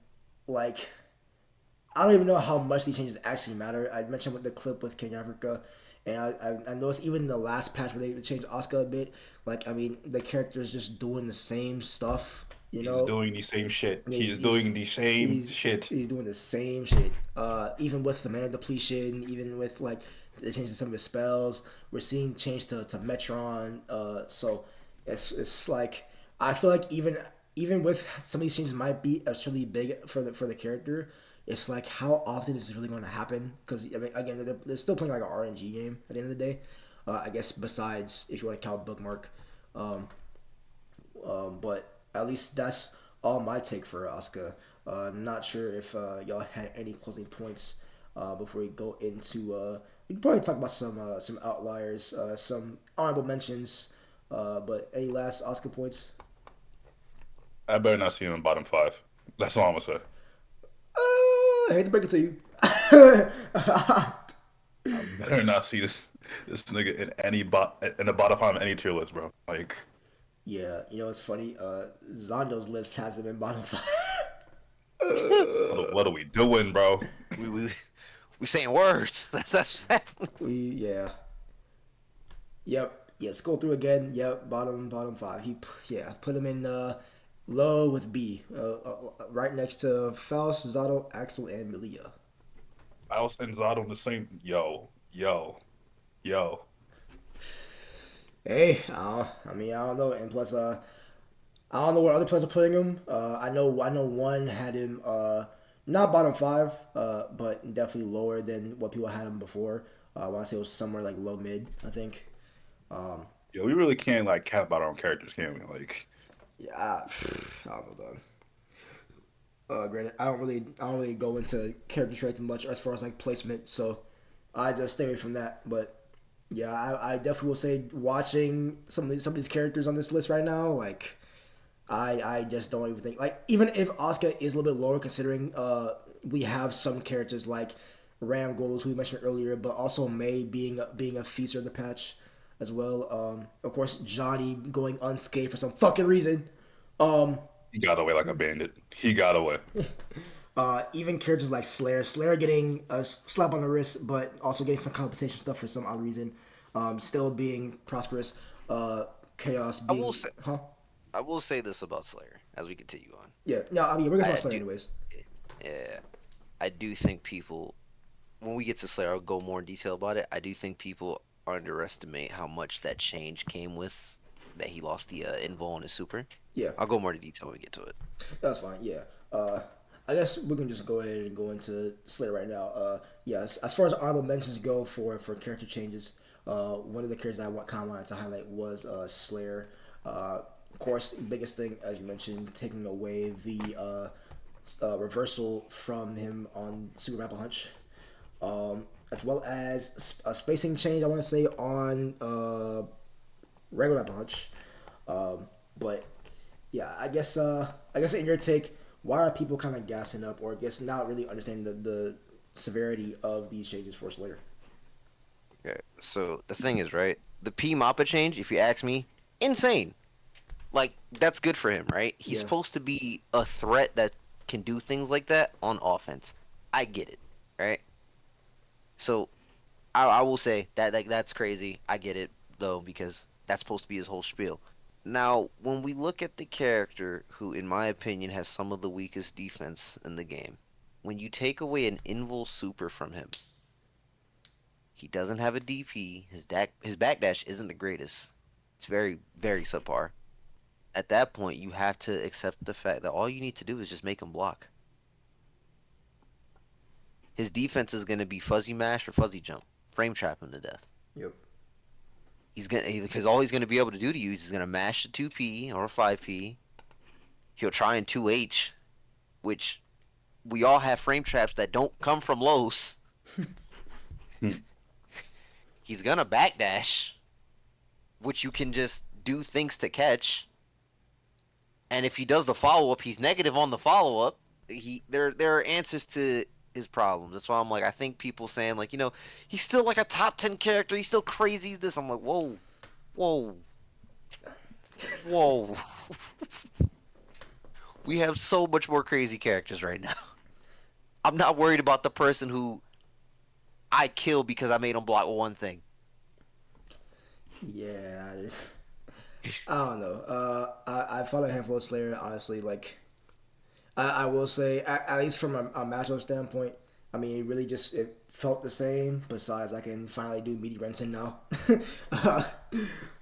know how much these changes actually matter. I mentioned with the clip with King Africa, and I noticed even in the last patch where they changed Asuka a bit. Like, I mean, the character is just doing the same stuff. You know, he's doing the same shit. Yeah, he's doing the same shit. He's doing the same shit. Even with the mana depletion, even with like the change to some of his spells, we're seeing change to Metron. So it's like I feel like even with some of these changes might be really big for the character. It's like, how often is this really going to happen? Because I mean, again, they're still playing like an RNG game at the end of the day. I guess besides if you want to count Bookmark, but at least that's all my take for Asuka. Not sure if y'all had any closing points before we go into. We can probably talk about some outliers, some honorable mentions. But any last Asuka points? I better not see him in bottom 5. That's all I'm gonna say. I hate to break it to you. I better not see this nigga in the bottom 5 of any tier list, bro. Like. Yeah, you know it's funny. Zondo's list has him in bottom 5. What are we doing, bro? We saying words. That's Yeah. Yep. Yeah. Scroll through again. Yep. Bottom 5. Put him in low with B. Right next to Faust, Zato, Axel, and Millia. Faust and Zato the same. Yo. Hey, I don't know, and plus, I don't know where other players are putting him. I know one had him not bottom 5, but definitely lower than what people had him before. I want to say it was somewhere like low mid, I think. Yo, we really can't like cap about our own characters, can we? Like, yeah, I don't know, dog. Granted, I don't really go into character trait much as far as like placement, so I just stay away from that. But yeah, I definitely will say watching some of these characters on this list right now, like I just don't even think, like, even if Asuka is a little bit lower considering we have some characters like Ram Goldlewis, who we mentioned earlier, but also May being a feature of the patch as well. Of course, Johnny going unscathed for some fucking reason. He got away like a bandit. He got away. Even characters like Slayer getting a slap on the wrist, but also getting some compensation stuff for some odd reason. Still being prosperous. Chaos I will being, say, huh? I will say this about Slayer as we continue on. Yeah, no, I mean we're gonna talk I about Slayer do, anyways. yeah, I do think people, when we get to Slayer, I'll go more in detail about it. I do think people underestimate how much that change came with that he lost the invul on his super. Yeah, I'll go more into detail when we get to it. that's fine. Yeah. I guess we can just go ahead and go into Slayer right now. Yes, as far as honorable mentions go for character changes, one of the characters I kind of wanted to highlight was Slayer. Of course, biggest thing as you mentioned, taking away the reversal from him on Super Grapple Hunch, as well as a spacing change. I want to say on regular Grapple Hunch, but yeah, I guess in your take, why are people kind of gassing up, or I guess not really understanding the severity of these changes for Slayer? Okay, so the thing is, right? The P Mappa change, if you ask me, insane. Like that's good for him, right? He's Yeah, supposed to be a threat that can do things like that on offense. I get it, right? So I will say that like that's crazy. I get it though because that's supposed to be his whole spiel. Now, when we look at the character who, in my opinion, has some of the weakest defense in the game, when you take away an invul super from him, he doesn't have a DP. His backdash isn't the greatest. It's very very subpar. At that point, you have to accept the fact that all you need to do is just make him block. His defense is going to be fuzzy mash or fuzzy jump, frame trap him to death. yep, Because all he's gonna be able to do to you is he's gonna mash the 2P or 5P. He'll try and 2H, which we all have frame traps that don't come from Los. He's gonna backdash, which you can just do things to catch. And if he does the follow up, he's negative on the follow up. There are answers to his problems. That's why I'm like, I think people saying like, he's still like a top 10 character. He's still crazy. He's this. I'm like, whoa, whoa, whoa. We have so much more crazy characters right now. I'm not worried about the person who I kill because I made him block one thing. yeah. I don't know. I fought a handful of Slayer. Honestly, like I will say, at least from a matchup standpoint, I mean, it really just it felt the same. Besides, I can finally do meaty Renton now.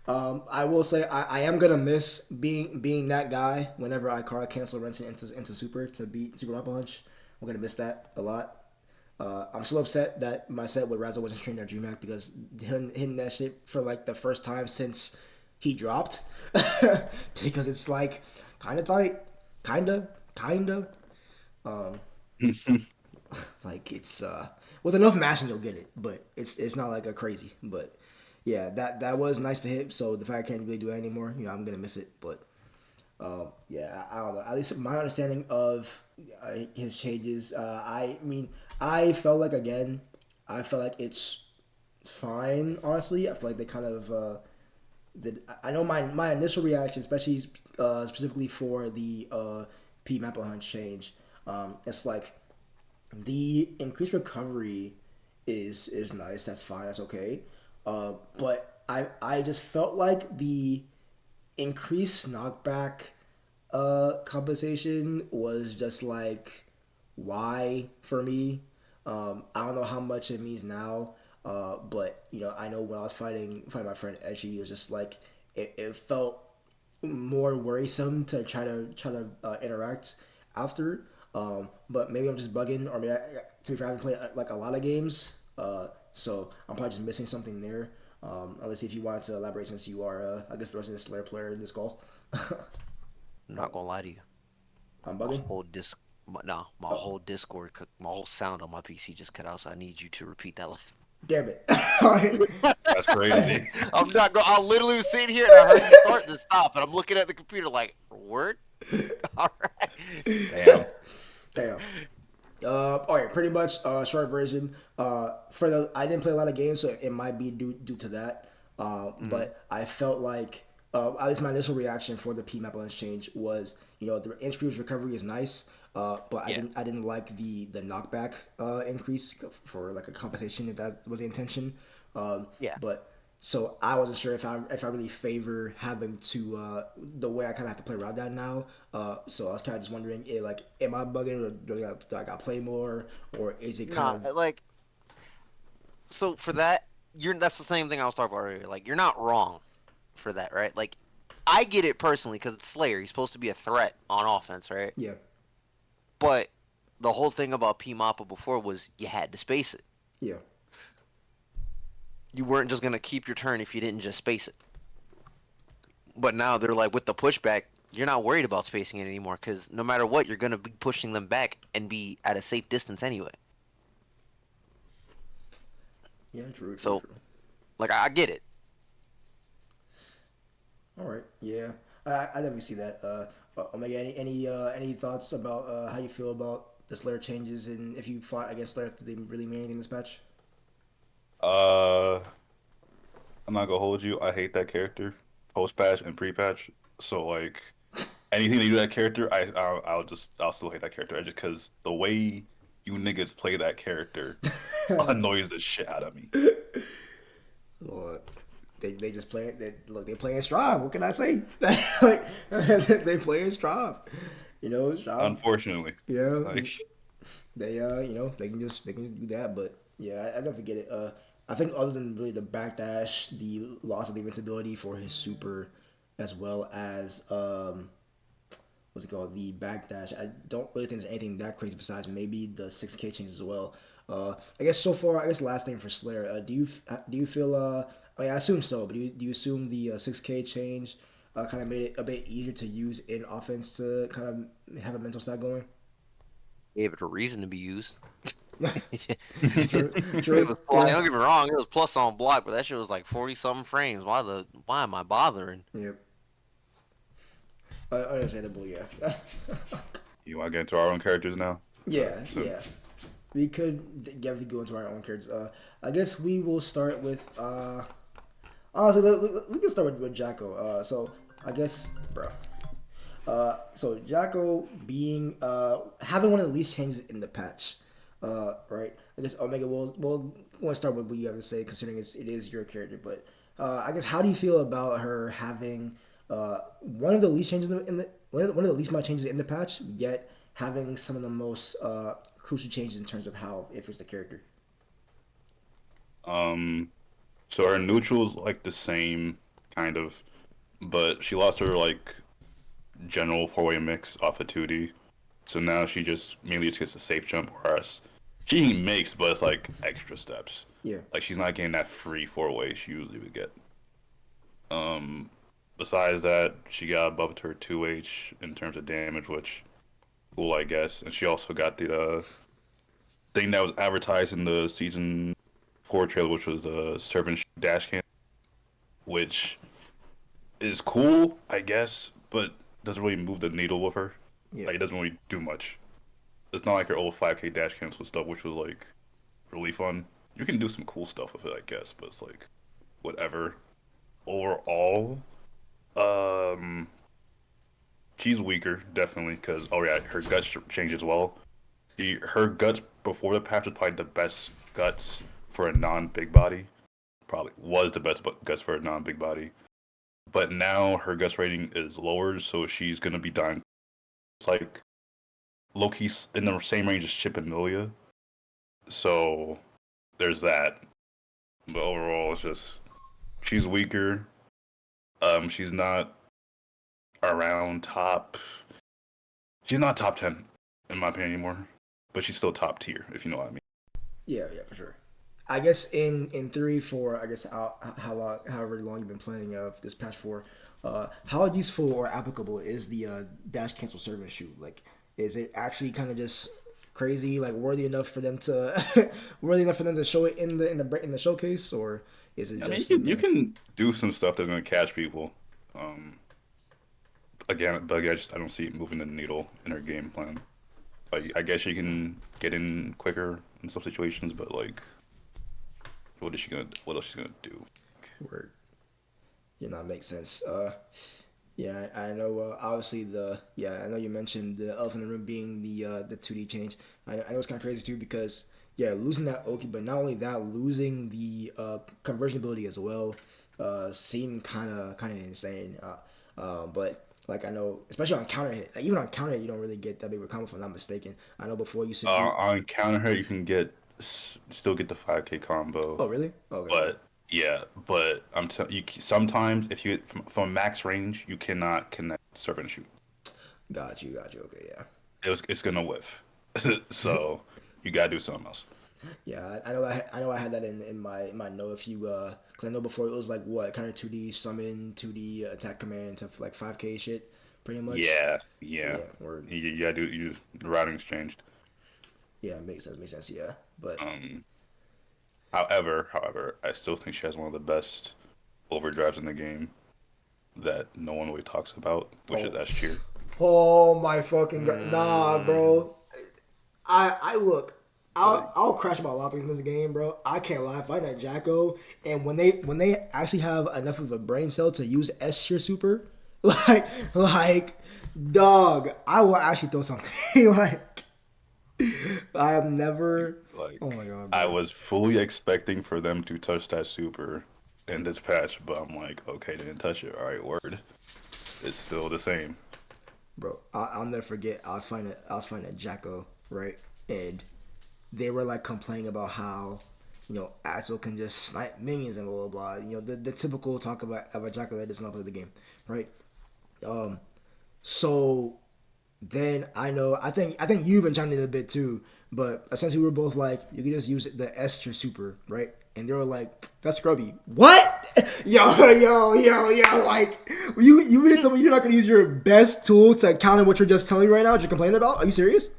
I will say I am gonna miss being that guy whenever I card cancel Renton into super to beat Super Rapper Punch. I'm gonna miss that a lot. I'm still upset that my set with Razzle wasn't streamed at DreamHack because hitting that shit for like the first time since he dropped because it's like kind of tight, kinda. Um, like it's with enough mashing you'll get it, but it's not like a crazy. But yeah, that was nice to hit. So the fact I can't really do it anymore, I'm gonna miss it. But yeah, I don't know. At least my understanding of his changes. I mean, I felt like it's fine. Honestly, I feel like they kind of. I know my initial reaction, especially specifically for the P Mappa Hunt change, it's like the increased recovery is nice. That's fine. That's okay. But I just felt like the increased knockback compensation was just like why for me. I don't know how much it means now, but I know when I was fighting my friend Edgy, it was just like it felt more worrisome to try to interact after. But maybe I'm just bugging, or maybe to be fair, I haven't played like a lot of games, so I'm probably just missing something there. Unless if you wanted to elaborate, since you are, I guess, the resident Slayer player in this call. I'm not gonna lie to you. I'm My bugging. whole disc, my Oh, whole Discord, my whole sound on my PC just cut out. So I need you to repeat that. damn it! All right. That's crazy. I'm not going. I literally was sitting here and I heard you start and stop, and I'm looking at the computer like, word. All right. Damn. Damn. All right, pretty much short version. I didn't play a lot of games, so it might be due to that. Mm-hmm. But I felt like at least my initial reaction for the P map balance change was, the increased recovery is nice, but Yeah. I didn't like the knockback increase for like a competition if that was the intention. Yeah. But so I wasn't sure if I really favor having to the way I kind of have to play around that now. So I was kind of just wondering, like, am I bugging or do I got to play more, or is it kind Not of like so for that. That's the same thing I was talking about earlier. Like you're not wrong for that, right? Like I get it personally because it's Slayer. He's supposed to be a threat on offense, right? yeah, But the whole thing about P Mappa before was you had to space it. yeah, You weren't just gonna keep your turn if you didn't just space it. But now they're like with the pushback, you're not worried about spacing it anymore because no matter what, you're gonna be pushing them back and be at a safe distance anyway. yeah, true, true, So true. like I get it. All right, yeah, I definitely see that. Omega, any thoughts about how you feel about the Slayer changes and if you fought against Slayer, did they really mean anything this patch? Uh, I'm not gonna hold you. I hate that character, post patch and pre patch. So like anything they do to that character, I'll still hate that character just because the way you niggas play that character annoys the shit out of me. Look, they just play it. They playing Strive. What can I say? Like they playing Strive. Strive. Unfortunately, Yeah, like they they can just do that. But yeah, I definitely get it. I think other than really the backdash, the loss of the invincibility for his super, as well as what's it called, the backdash. I don't really think there's anything that crazy besides maybe the 6K changes as well. I guess so far. I guess last thing for Slayer. Do you feel? I mean, I assume so. But do you assume the 6K change kind of made it a bit easier to use in offense to kind of have a mental stat going? Gave it a reason to be used. True, It true. was like, Yeah. don't get me wrong, it was plus on block, but that shit was like 40 something frames. Why am I bothering? Yep. Understandable. Yeah. you want to get into our own characters now? Yeah. So Yeah. We could definitely go into our own characters. I guess we will start with. Honestly, we can start with Jacko. So I guess, bro. So Jacko being having one of the least changes in the patch, right? I guess Omega will want to start with what you have to say, considering it is your character. But I guess how do you feel about her having one of the least changes in the one of the least amount of changes in the patch, yet having some of the most crucial changes in terms of how it fits the character? um, so her neutral's like the same kind of, but she lost her like general four-way mix off of 2D. So now she just mainly just gets a safe jump, whereas she can mix, but it's like extra steps. Yeah, Like she's not getting that free four-way she usually would get. Um, Besides that, she got above to her 2H in terms of damage, which cool, I guess. And she also got the thing that was advertised in the season 4 trailer, which was a servant dash can, which is cool, I guess, but doesn't really move the needle with her. yeah, Like it doesn't really do much. It's not like her old 5K dash cancel stuff, which was like really fun. You can do some cool stuff with it, I guess, but it's like whatever. Overall, um, she's weaker definitely because oh yeah, her guts changed as well. Her guts before the patch was probably the best guts for a non-big body. Probably was the best guts for a non-big body. But now her guts rating is lowered, so she's gonna be dying. It's like Loki's in the same range as Chip and Millia. So there's that. But overall, it's just she's weaker. She's not around top. She's not top 10 in my opinion anymore, but she's still top tier if you know what I mean. yeah, yeah, for sure. I guess in 3, 4, I guess how long, however long you've been playing of this patch 4, how useful or applicable is the dash cancel servant shoot? Like, is it actually kind of just crazy, like worthy enough for them to worthy enough for them to show it in the showcase, or is it I mean, just you can do some stuff that's gonna catch people. Um, Again, but I don't see it moving the needle in her game plan. I guess she can get in quicker in some situations, but like, what is she gonna? What else she's gonna do? word? You know, makes sense. Yeah, I know. Obviously, I know you mentioned the elephant in the room being the 2D change. I know it's kind of crazy too because yeah, losing that Oki, but not only that, losing the conversion ability as well, seemed kind of insane. But like I know, especially on counter hit, like, even on counter hit, you don't really get that big of a combo if I'm not mistaken. I know before you said you. On counter hit, you can still get the 5K combo, Oh really? Okay, okay. but yeah, but sometimes if you get from max range, you cannot connect serve and shoot. Got you. Okay, yeah. It's gonna whiff, so you gotta do something else. Yeah, I know. I know. I had that in my note. If you, cause I know before it was like what kind of 2D summon, 2D attack command to like 5K shit, pretty much. Yeah, yeah, Yeah, or you gotta do the routing's changed. yeah, makes sense. Yeah, but Um, however, I still think she has one of the best overdrives in the game that no one really talks about, which is oh, S tier. oh my fucking god, nah, Mm, bro. I look. Like, I'll crash about a lot of things in this game, bro. I can't lie. Fighting that Jacko, and when they actually have enough of a brain cell to use S tier super, like, dog, I will actually throw something. Like, I have never. Oh my god, I bro. was fully expecting for them to touch that super in this patch, but I'm like, okay, they didn't touch it. All right, word. It's still the same. Bro, I'll never forget. I was fighting a Jacko, right? And they were like complaining about how Asuka can just snipe minions and blah blah blah. The typical talk about of a Jacko that does not play the game, right? Um, so then I think you've been chiming in a bit too, but essentially we were both like, you can just use the Esther super, right? And they were like, that's scrubby. What? Yo, like you mean to tell me you're not gonna use your best tool to counter what you're just telling me right now, what you're complaining about? Are you serious?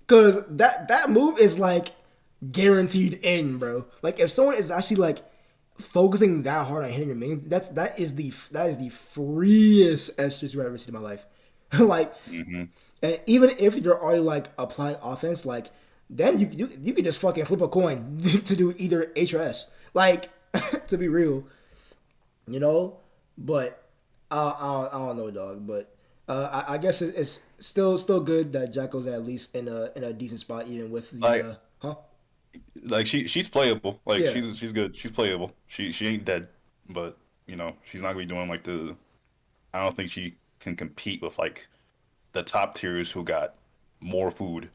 Cause that move is like guaranteed in, bro. Like if someone is actually like focusing that hard on hitting your main, that is the freest extras I've ever seen in my life. Like, Hmm. and even if you're already like applying offense, like then you could just fucking flip a coin to do either H or S. Like to be real, you know. But I don't know, dog. But I guess it's still good that Jacko's at least in a decent spot, even with the Like, huh? she's playable. Like Yeah, she's good. She's playable. She ain't dead, but she's not gonna be doing like the. I don't think she can compete with like the top tiers who got more food.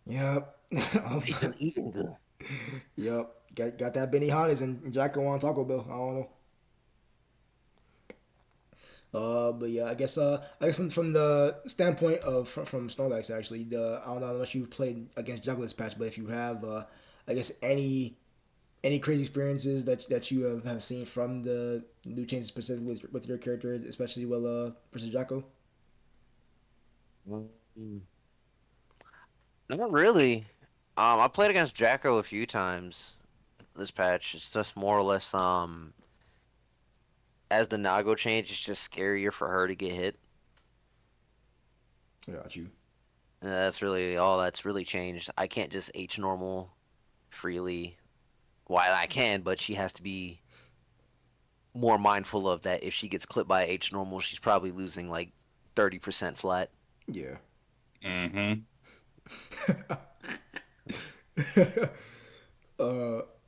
yep, he's been eating good. yep. Got that Benny Hannes and Jacko on Taco Bell. I don't know. But yeah, I guess from the standpoint of from Snorlax actually, I don't know how much you've played against Juggle this patch, but if you have, I guess any crazy experiences that you have seen from the new changes specifically with your character, especially versus Jacko. Mm, not really. I played against Jacko a few times this patch. It's just more or less as the Nago change, it's just scarier for her to get hit. I got you. That's really all that's really changed. I can't just H normal freely. While I can, but she has to be more mindful of that. If she gets clipped by H normal, she's probably losing like 30% flat. Yeah. Hmm.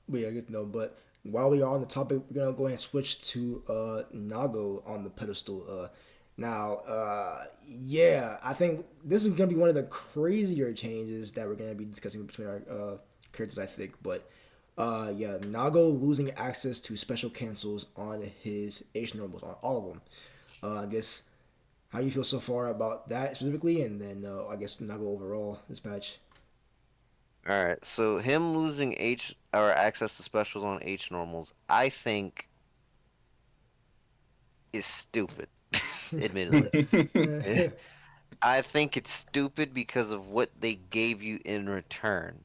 But yeah, good to know. But while we are on the topic, we're gonna go ahead and switch to Nago on the pedestal. Now, yeah, I think this is gonna be one of the crazier changes that we're gonna be discussing between our characters. I think, but yeah, Nago losing access to special cancels on his H normals on all of them. I guess how do you feel so far about that specifically, and then I guess Nago overall this patch. All right, so him losing H or access to specials on H normals, I think is stupid. Admittedly, I think it's stupid because of what they gave you in return.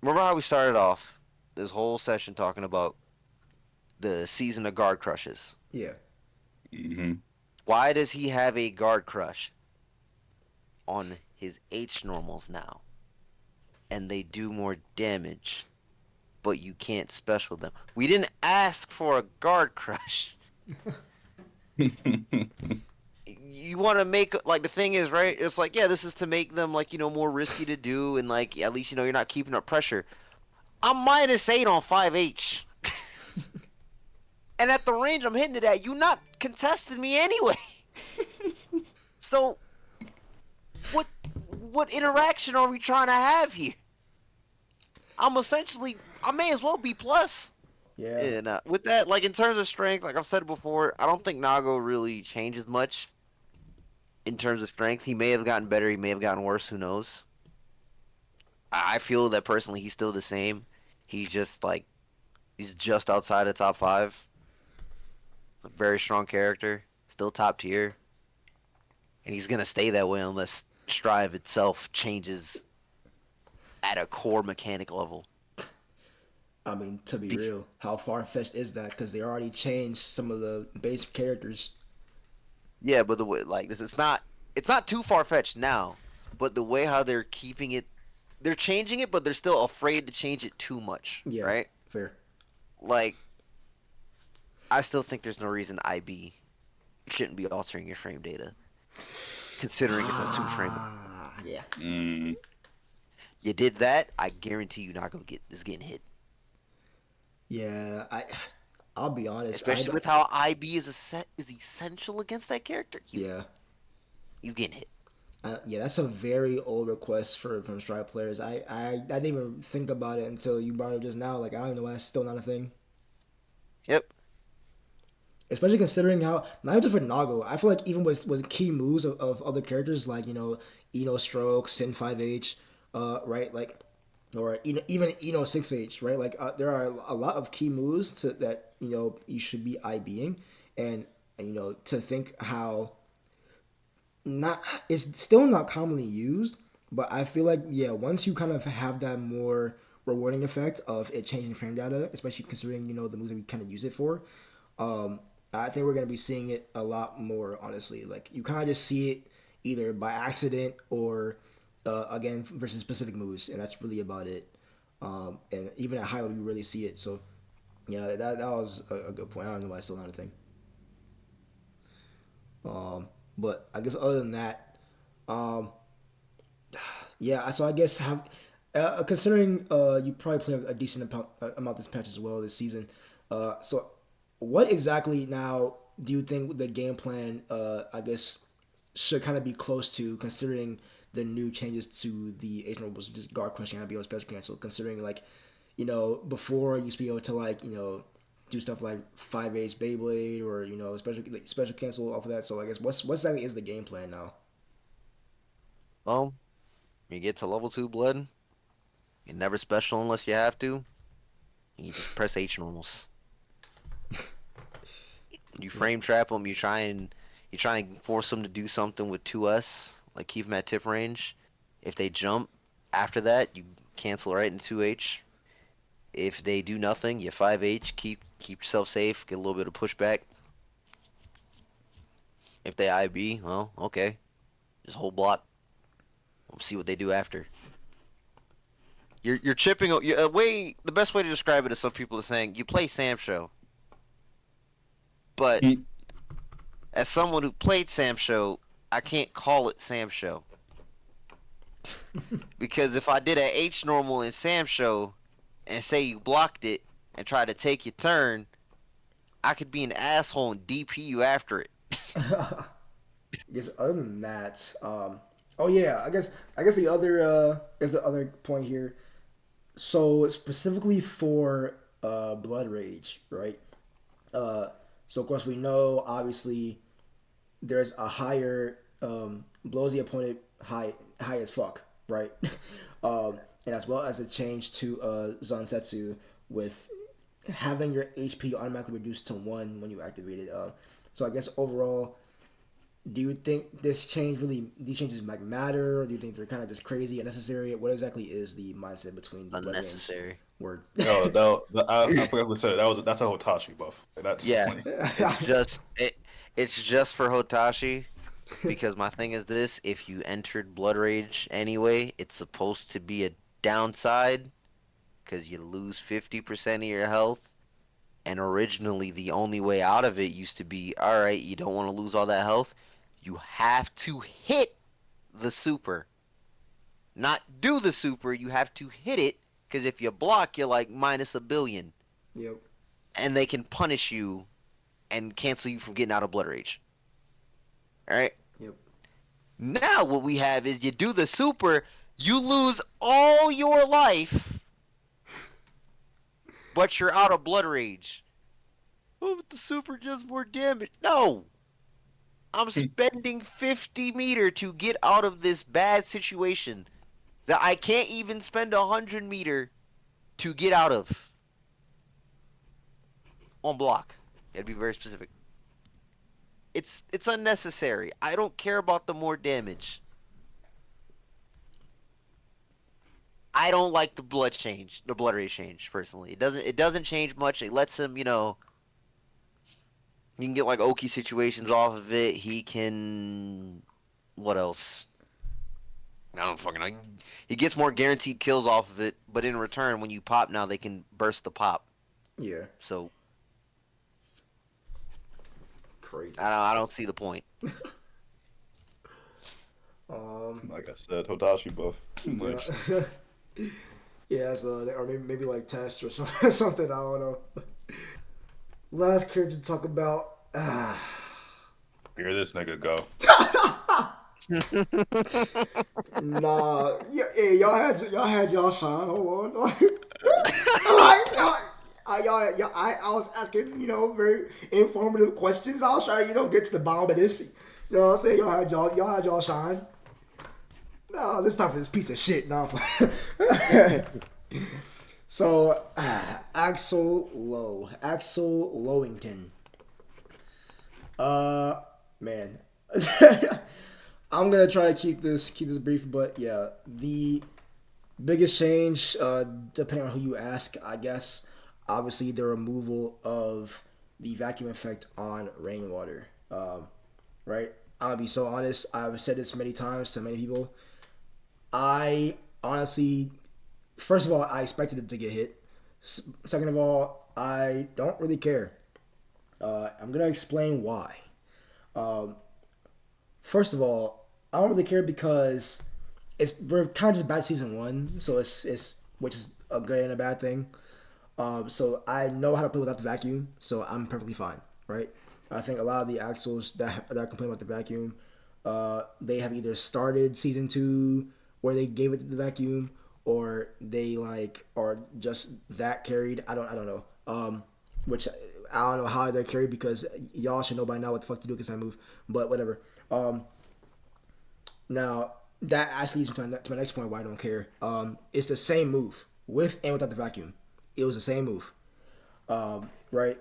Remember how we started off this whole session talking about the season of guard crushes? Yeah, Hmm. Why does he have a guard crush on his H normals now? And they do more damage. but you can't special them. We didn't ask for a guard crush. You want to make, like, the thing is, right? It's like, yeah, this is to make them, like, more risky to do, and, like, at least, you're not keeping up pressure. I'm -8 on 5H. And at the range I'm hitting it at, you not contested me anyway. So, what interaction are we trying to have here? I may as well be plus. Yeah. And with that, like, in terms of strength, like I've said before, I don't think Nago really changes much in terms of strength. He may have gotten better, he may have gotten worse, who knows. I feel that personally he's still the same. He's just outside the top 5. A very strong character, still top tier. And he's gonna stay that way unless Strive itself changes at a core mechanic level. I mean, to be real, how far-fetched is that? Because they already changed some of the base characters. Yeah, but the way, like, this, it's not too far-fetched now. But the way how they're keeping it, they're changing it, but they're still afraid to change it too much. Yeah, right? Fair. Like, I still think there's no reason IB shouldn't be altering your frame data, considering it's a 2-frame. Yeah. You did that, I guarantee you not gonna get this getting hit. Yeah, I'll be honest. Especially with how IB is essential against that character. He's getting hit. Yeah, that's a very old request from Stripe players. I didn't even think about it until you brought it up just now. Like, I don't know why it's still not a thing. Yep. Especially considering how, not just for Nago, I feel like even with key moves of other characters like, Eno Stroke, Sin 5H, right? Like, or even Eno 6H, right? Like, there are a lot of key moves that you should be IBing, and to think how it's still not commonly used, but I feel like, yeah, once you kind of have that more rewarding effect of it changing frame data, especially considering the moves that we kind of use it for, I think we're gonna be seeing it a lot more. Honestly, like, you kind of just see it either by accident or again versus specific moves, and that's really about it. And even at high level, you really see it. So yeah, that was a good point. I don't know why it's still not a thing. But I guess other than that, yeah. So I guess considering you probably play a decent amount this patch as well this season. So what exactly now do you think the game plan, I guess, should kind of be close to, considering the new changes to the H normals, just guard crushing and be able to special cancel, considering, like, before you used to be able to, like, do stuff like 5H Beyblade or, special cancel off of that. So I guess what exactly is the game plan now? Well, you get to level 2 blood, you never special unless you have to, and you just press H normals. You frame trap them. You try and force them to do something with 2S, like keep them at tip range. If they jump after that, you cancel right into 2H. If they do nothing, you 5H. Keep yourself safe. Get a little bit of pushback. If they IB, well, okay, just hold block. We'll see what they do after. You're chipping. The best way to describe it is, some people are saying you play Sam Show. But as someone who played Sam Show, I can't call it Sam Show. Because if I did an H normal in Sam Show and say you blocked it and tried to take your turn, I could be an asshole and DP you after it. I guess other than that, oh yeah, I guess the other point here. So specifically for Blood Rage, right? So of course we know, obviously, there's a higher blows the opponent high as fuck, right? And as well as a change to Zansetsu with having your HP automatically reduced to 1 when you activate it. So I guess overall, do you think these changes like matter, or do you think they're kind of just crazy, unnecessary? What exactly is the mindset between the unnecessary word? No, I forgot to say that's a Hotashi buff. That's funny. It's just for Hotashi, because my thing is this: if you entered Blood Rage anyway, it's supposed to be a downside, because you lose 50% of your health. And originally, the only way out of it used to be, all right, you don't want to lose all that health. You have to hit the super. Not do the super, you have to hit it, because if you block, you're like minus a billion. Yep. And they can punish you and cancel you from getting out of Blood Rage. Alright? Yep. Now what we have is you do the super, you lose all your life, but you're out of Blood Rage. Oh, but the super does more damage. No! I'm spending 50 meter to get out of this bad situation that I can't even spend 100 meter to get out of. On block. You gotta be very specific. It's unnecessary. I don't care about the more damage. I don't like the blood rage change, personally. It doesn't change much. It lets him, you know, you can get like Oki situations off of it. He can, what else? I don't fucking know. He gets more guaranteed kills off of it, but in return, when you pop now, they can burst the pop. Yeah. So Crazy. I don't see the point. Like I said, Hodashi buff too much. Yeah. Yeah, so, or maybe like test or something. I don't know. Last character to talk about. Here this nigga go. Nah, yeah, y'all had y'all shine. Hold on. I was asking, very informative questions. I was trying to, get to the bottom of this. You know what I'm saying? Y'all had y'all shine. No, this time for this piece of shit. No. So, Axel Lowington. Man. I'm gonna try to keep this brief, but yeah, the biggest change, depending on who you ask, I guess, obviously the removal of the vacuum effect on rainwater. Right? I'm gonna be so honest. I've said this many times to many people. I honestly, first of all, I expected it to get hit. Second of all, I don't really care. I'm gonna explain why. First of all, I don't really care because we're kind of just back to season 1, so it's which is a good and a bad thing. So I know how to play without the vacuum, so I'm perfectly fine, right? I think a lot of the Axels that complain about the vacuum, they have either started season 2 where they gave it to the vacuum, or they are just that carried. I don't know. Which I don't know how they're carried, because y'all should know by now what the fuck to do against that move. But whatever. Now that actually leads me to my next point why I don't care. It's the same move with and without the vacuum. It was the same move. Right.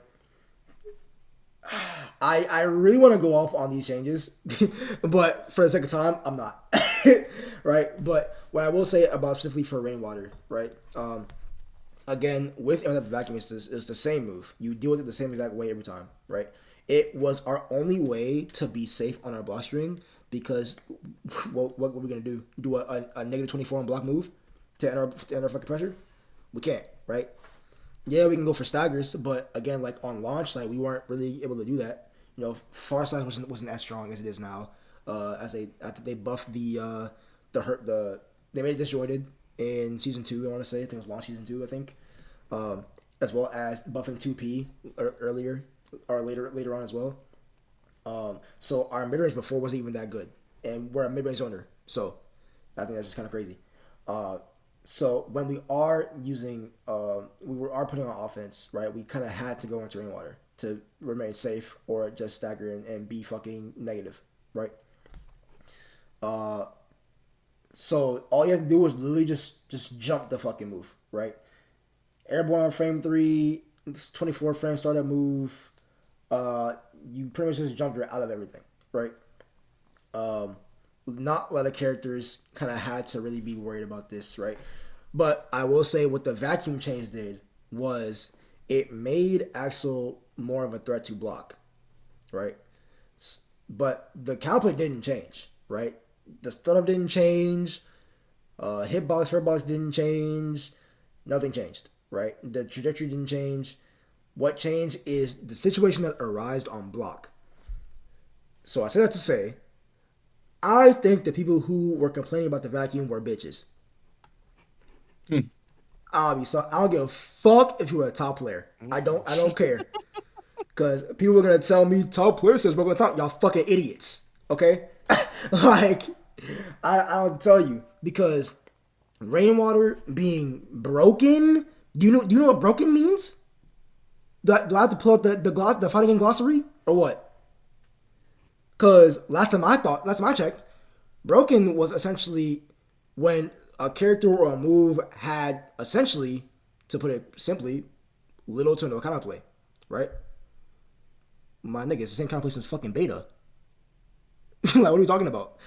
I really want to go off on these changes, but for the second time, I'm not. Right? But what I will say about specifically for rainwater, right? Again, with and without the vacuum, it's the same move. You deal with it the same exact way every time, right? It was our only way to be safe on our block string, because what were we gonna do? Do a negative 24 on block move to end our fucking pressure? We can't, right? Yeah, we can go for staggers, but again, like on launch, we weren't really able to do that. Far side wasn't as strong as it is now. After they buffed they made it disjointed in season 2. I want to say, I think it was launch season 2. I think, as well as buffing 2P earlier or later on as well. So our mid range before wasn't even that good, and we're a mid range zoner. So I think that's just kind of crazy. So when we are using, we are putting on offense, right? We kind of had to go into rainwater to remain safe, or just stagger and be fucking negative, right? So all you have to do is literally just jump the fucking move, right? Airborne on frame 3, 24 frame startup move. You pretty much just jumped right out of everything, right? Not a lot of characters kind of had to really be worried about this, right? But I will say what the vacuum change did was it made Axel more of a threat to block, right? But the counterplay didn't change, right? The startup didn't change. Hitbox, hurtbox didn't change. Nothing changed, right? The trajectory didn't change. What changed is the situation that arose on block. So I said that to say, I think the people who were complaining about the vacuum were bitches. So I don't give a fuck if you were a top player. I don't care. Cause people are gonna tell me top player says we're gonna talk. Y'all fucking idiots. Okay? Like I don't tell you because rainwater being broken. Do you know what broken means? Do I have to pull up the fighting game glossary or what? Cause last time I checked, broken was essentially when a character or a move had essentially, to put it simply, little to no counterplay, right? My nigga, it's the same counterplay since fucking beta. Like, what are we talking about?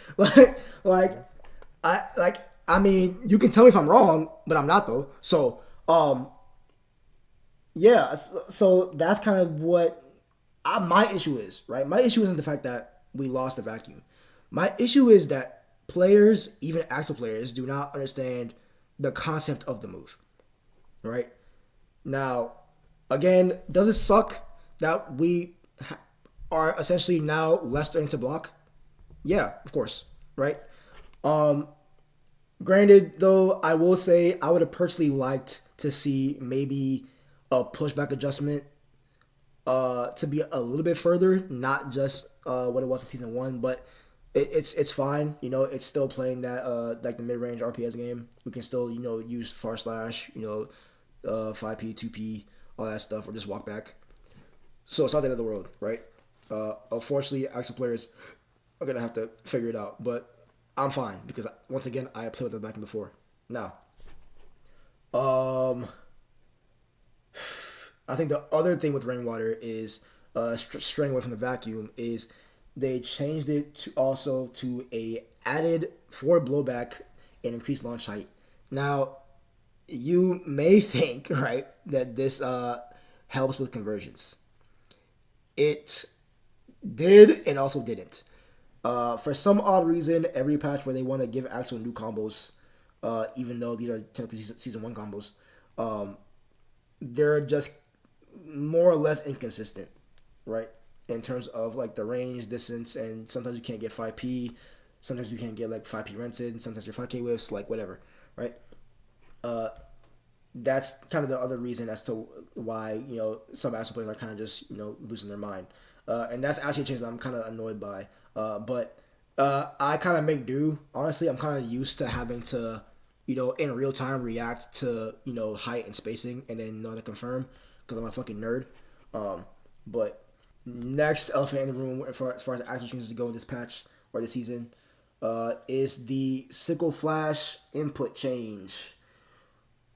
I mean, you can tell me if I'm wrong, but I'm not though. So, yeah. So that's kind of what my issue is, right? My issue isn't the fact that we lost the vacuum. My issue is that players, even actual players, do not understand the concept of the move, right? Now, again, does it suck that we are essentially now less threatening to block? Yeah, of course, right? Granted, though, I will say I would have personally liked to see maybe a pushback adjustment to be a little bit further, not just what it was in season 1, but it's fine. You know, it's still playing that like the mid-range RPS game. We can still, you know, use far slash, you know, 5P, 2P, all that stuff, or just walk back. So it's not the end of the world, right? Unfortunately, actual players are gonna have to figure it out, but I'm fine because once again, I played with the vacuum before. Now, I think the other thing with rainwater is straying away from the vacuum is they changed it to also to a added forward blowback and increased launch height. Now, you may think, right, that this helps with conversions. It did and also didn't. For some odd reason, every patch where they want to give actual new combos, even though these are technically season 1 combos, they're just more or less inconsistent, right? In terms of like the range, distance, and sometimes you can't get 5P, sometimes you can't get like 5P rented, sometimes you're 5K whiffs, like whatever, right? That's kind of the other reason as to why, you know, some actual players are kind of just, you know, losing their mind. And that's actually a change that I'm kind of annoyed by. But I kind of make do. Honestly, I'm kind of used to having to, you know, in real time react to, you know, height and spacing and then know how to confirm because I'm a fucking nerd. But next elephant in the room as far as actual changes to go in this patch or this season is the sickle flash input change.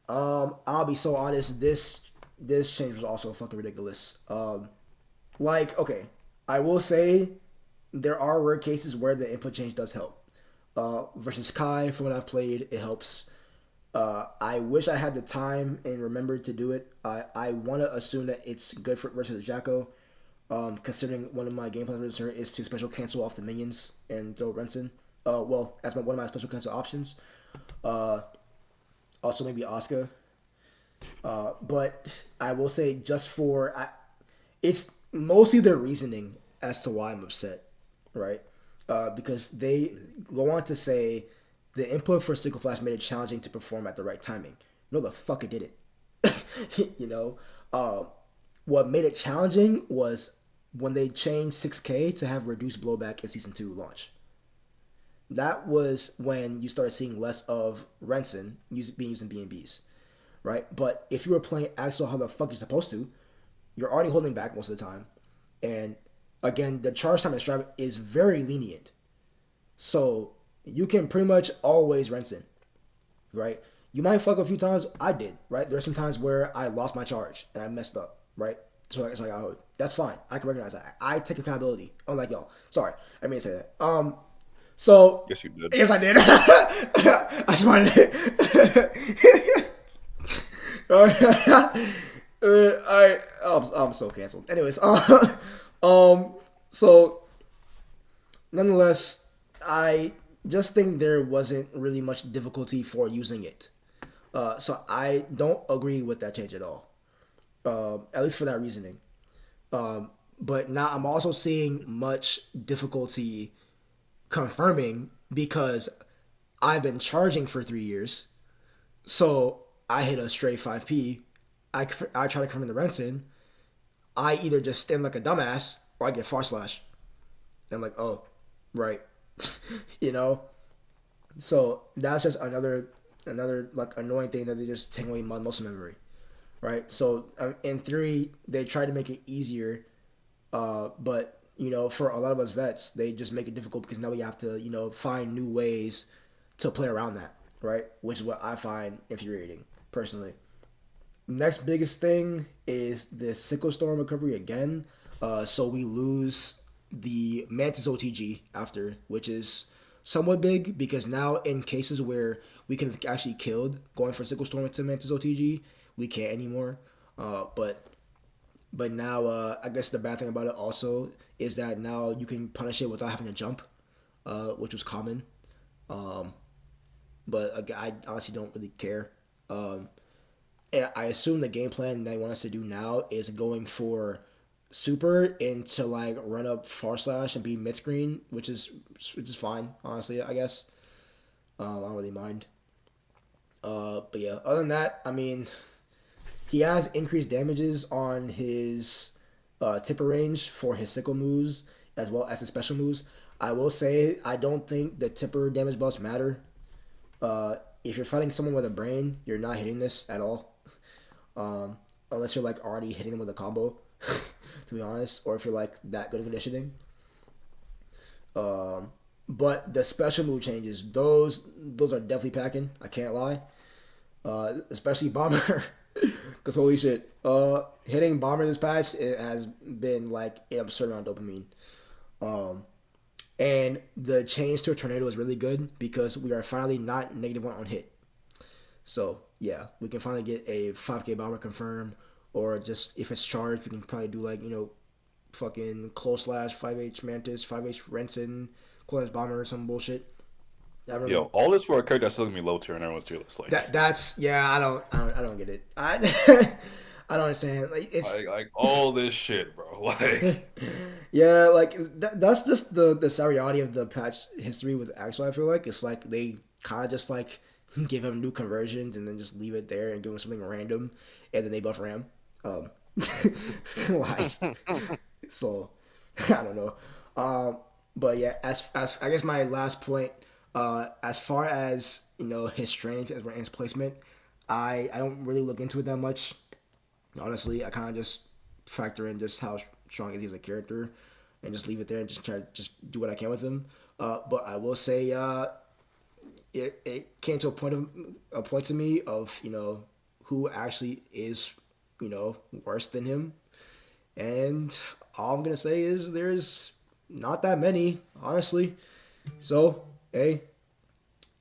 I'll be so honest, this change was also fucking ridiculous. Like, okay, I will say there are rare cases where the input change does help. Versus Kai, from what I've played, it helps. I wish I had the time and remembered to do it. I want to assume that it's good for versus Jacko, considering one of my game plans is to special cancel off the minions and throw Renson. Well, as one of my special cancel options. Also maybe Asuka. But I will say just it's mostly their reasoning as to why I'm upset, right? Because they go on to say the input for Sickle Flash made it challenging to perform at the right timing. No, the fuck it didn't. You know, what made it challenging was when they changed 6K to have reduced blowback in Season 2 launch. That was when you started seeing less of Renson being used in B&Bs, right? But if you were playing Axel how the fuck you're supposed to, you're already holding back most of the time. And again, the charge time and strap is very lenient. So you can pretty much always Renson, right? You might fuck a few times. I did, right? There's some times where I lost my charge and I messed up, right? So I got hold. That's fine. I can recognize that. I take accountability. Unlike y'all. Sorry. I mean to say that. So yes, you did. Yes, I did. I just wanted to. I'm so canceled. Anyways, so nonetheless, I just think there wasn't really much difficulty for using it. So I don't agree with that change at all. At least for that reasoning. But now I'm also seeing much difficulty confirming because I've been charging for 3 years. So I hit a straight 5p. I try to confirm the Renson. I either just stand like a dumbass or I get far slash. And I'm like, oh, right. you know? So that's just another like annoying thing that they just take away my muscle memory. Right? So in theory, they try to make it easier, but for a lot of us vets, they just make it difficult because now we have to find new ways to play around that, right? Which is what I find infuriating personally. Next biggest thing is the sickle storm recovery again. So we lose the Mantis OTG after, which is somewhat big because now in cases where we can actually killed going for sickle storm into Mantis OTG, we can't anymore. But now I guess the bad thing about it also is that now you can punish it without having to jump, which was common. But I honestly don't really care. And I assume the game plan they want us to do now is going for super and to like run up far slash and be mid screen, which is fine, honestly. I guess I don't really mind. But yeah, other than that, I mean, he has increased damages on his tipper range for his sickle moves as well as his special moves. I will say I don't think the tipper damage buffs matter. If you're fighting someone with a brain, you're not hitting this at all. Unless you're like already hitting them with a combo, to be honest, or if you're like that good of conditioning. But the special move changes, those are definitely packing. I can't lie. Especially Bomber, because holy shit, hitting Bomber this patch it has been like an absurd amount of dopamine. And the change to a tornado is really good because we are finally not -1 on hit. So yeah, we can finally get a 5k Bomber confirmed, or just if it's charged, we can probably do like fucking close slash 5h Mantis, 5h Renson, close Bomber or some bullshit. Yo, all this for a character that's still gonna be low tier and everyone's tier list. Like that's yeah, I don't get it. I I don't understand. Like it's like all this shit, bro. Like yeah, like that's just the seriality of the patch history with Axel. I feel like it's like they kind of just like give him new conversions and then just leave it there and give him something random, and then they buff Ram. Like so, I don't know. But yeah, as I guess my last point, as far as his strength and his placement, I don't really look into it that much. Honestly, I kind of just factor in just how strong he is as a character, and just leave it there and just try to just do what I can with him. But I will say, it came to a point to me of who actually is worse than him, and all I'm gonna say is there's not that many, honestly. So hey,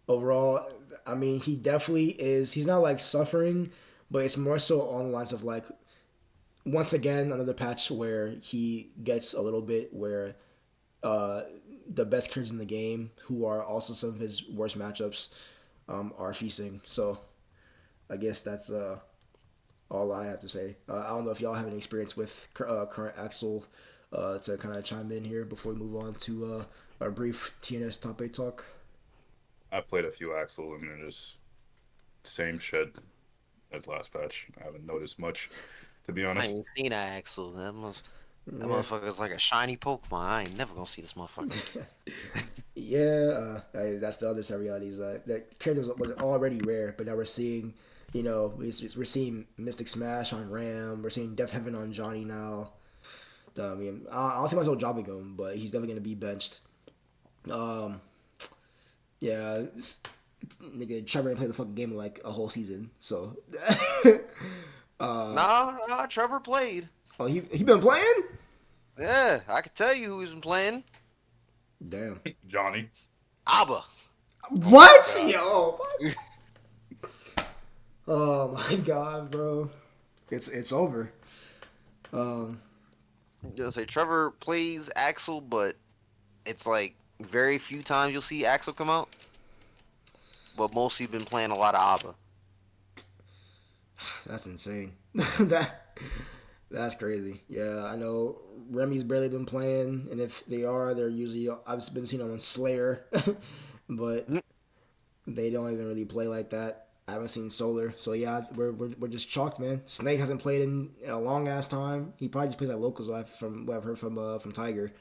overall, I mean, he definitely is. He's not like suffering, but it's more so on the lines of like, once again, another patch where he gets a little bit where the best cards in the game, who are also some of his worst matchups, are feasting. So I guess that's all I have to say. I don't know if y'all have any experience with current Axel to kind of chime in here before we move on to our brief TNS top 8 talk. I played a few Axel and they're just same shit as last patch. I haven't noticed much, to be I honest. ain't seen that Axel. That motherfucker's like a shiny Pokemon. I ain't never gonna see this motherfucker. Yeah, that's the other sad reality is that character was already rare, but now we're seeing, we're seeing Mystic Smash on Ram, we're seeing Death Heaven on Johnny now. I mean, I don't see myself dropping him, but he's definitely gonna be benched. Yeah, nigga, Trevor ain't played the fucking game like a whole season, so. Nah, Trevor played. Oh, he been playing? Yeah, I can tell you who's been playing. Damn. Johnny. Abba. What? Yo. Oh my god, bro. It's over. You'll say Trevor plays Axel, but it's like very few times you'll see Axel come out. But mostly been playing a lot of Abba. That's insane. that that's crazy. Yeah, I know Remy's barely been playing, and if they are, they're usually I've been seeing them on Slayer, but Mm, they don't even really play like that. I haven't seen Solar, so yeah, we're just chalked, man. Snake hasn't played in a long ass time. He probably just plays at locals. From what I've heard from Tiger,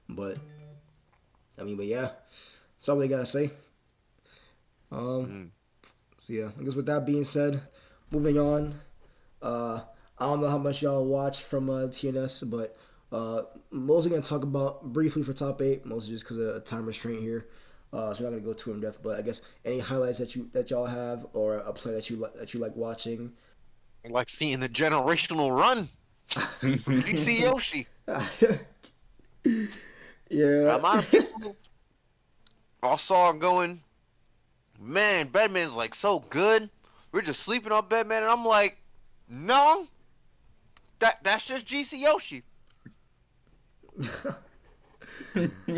but I mean, but yeah, that's all they gotta say. Um, mm. so yeah, I guess with that being said, moving on. I don't know how much y'all watch from TNS, but mostly gonna talk about briefly for top eight, mostly just because of time restraint here. So we're not gonna go too in depth, but I guess any highlights that y'all have, or a play that you like watching. I like seeing the generational run from GC Yoshi. The Yeah, amount of people I saw going, man, Batman's like so good. We're just sleeping on Batman, and I'm like, no, that's just GC Yoshi.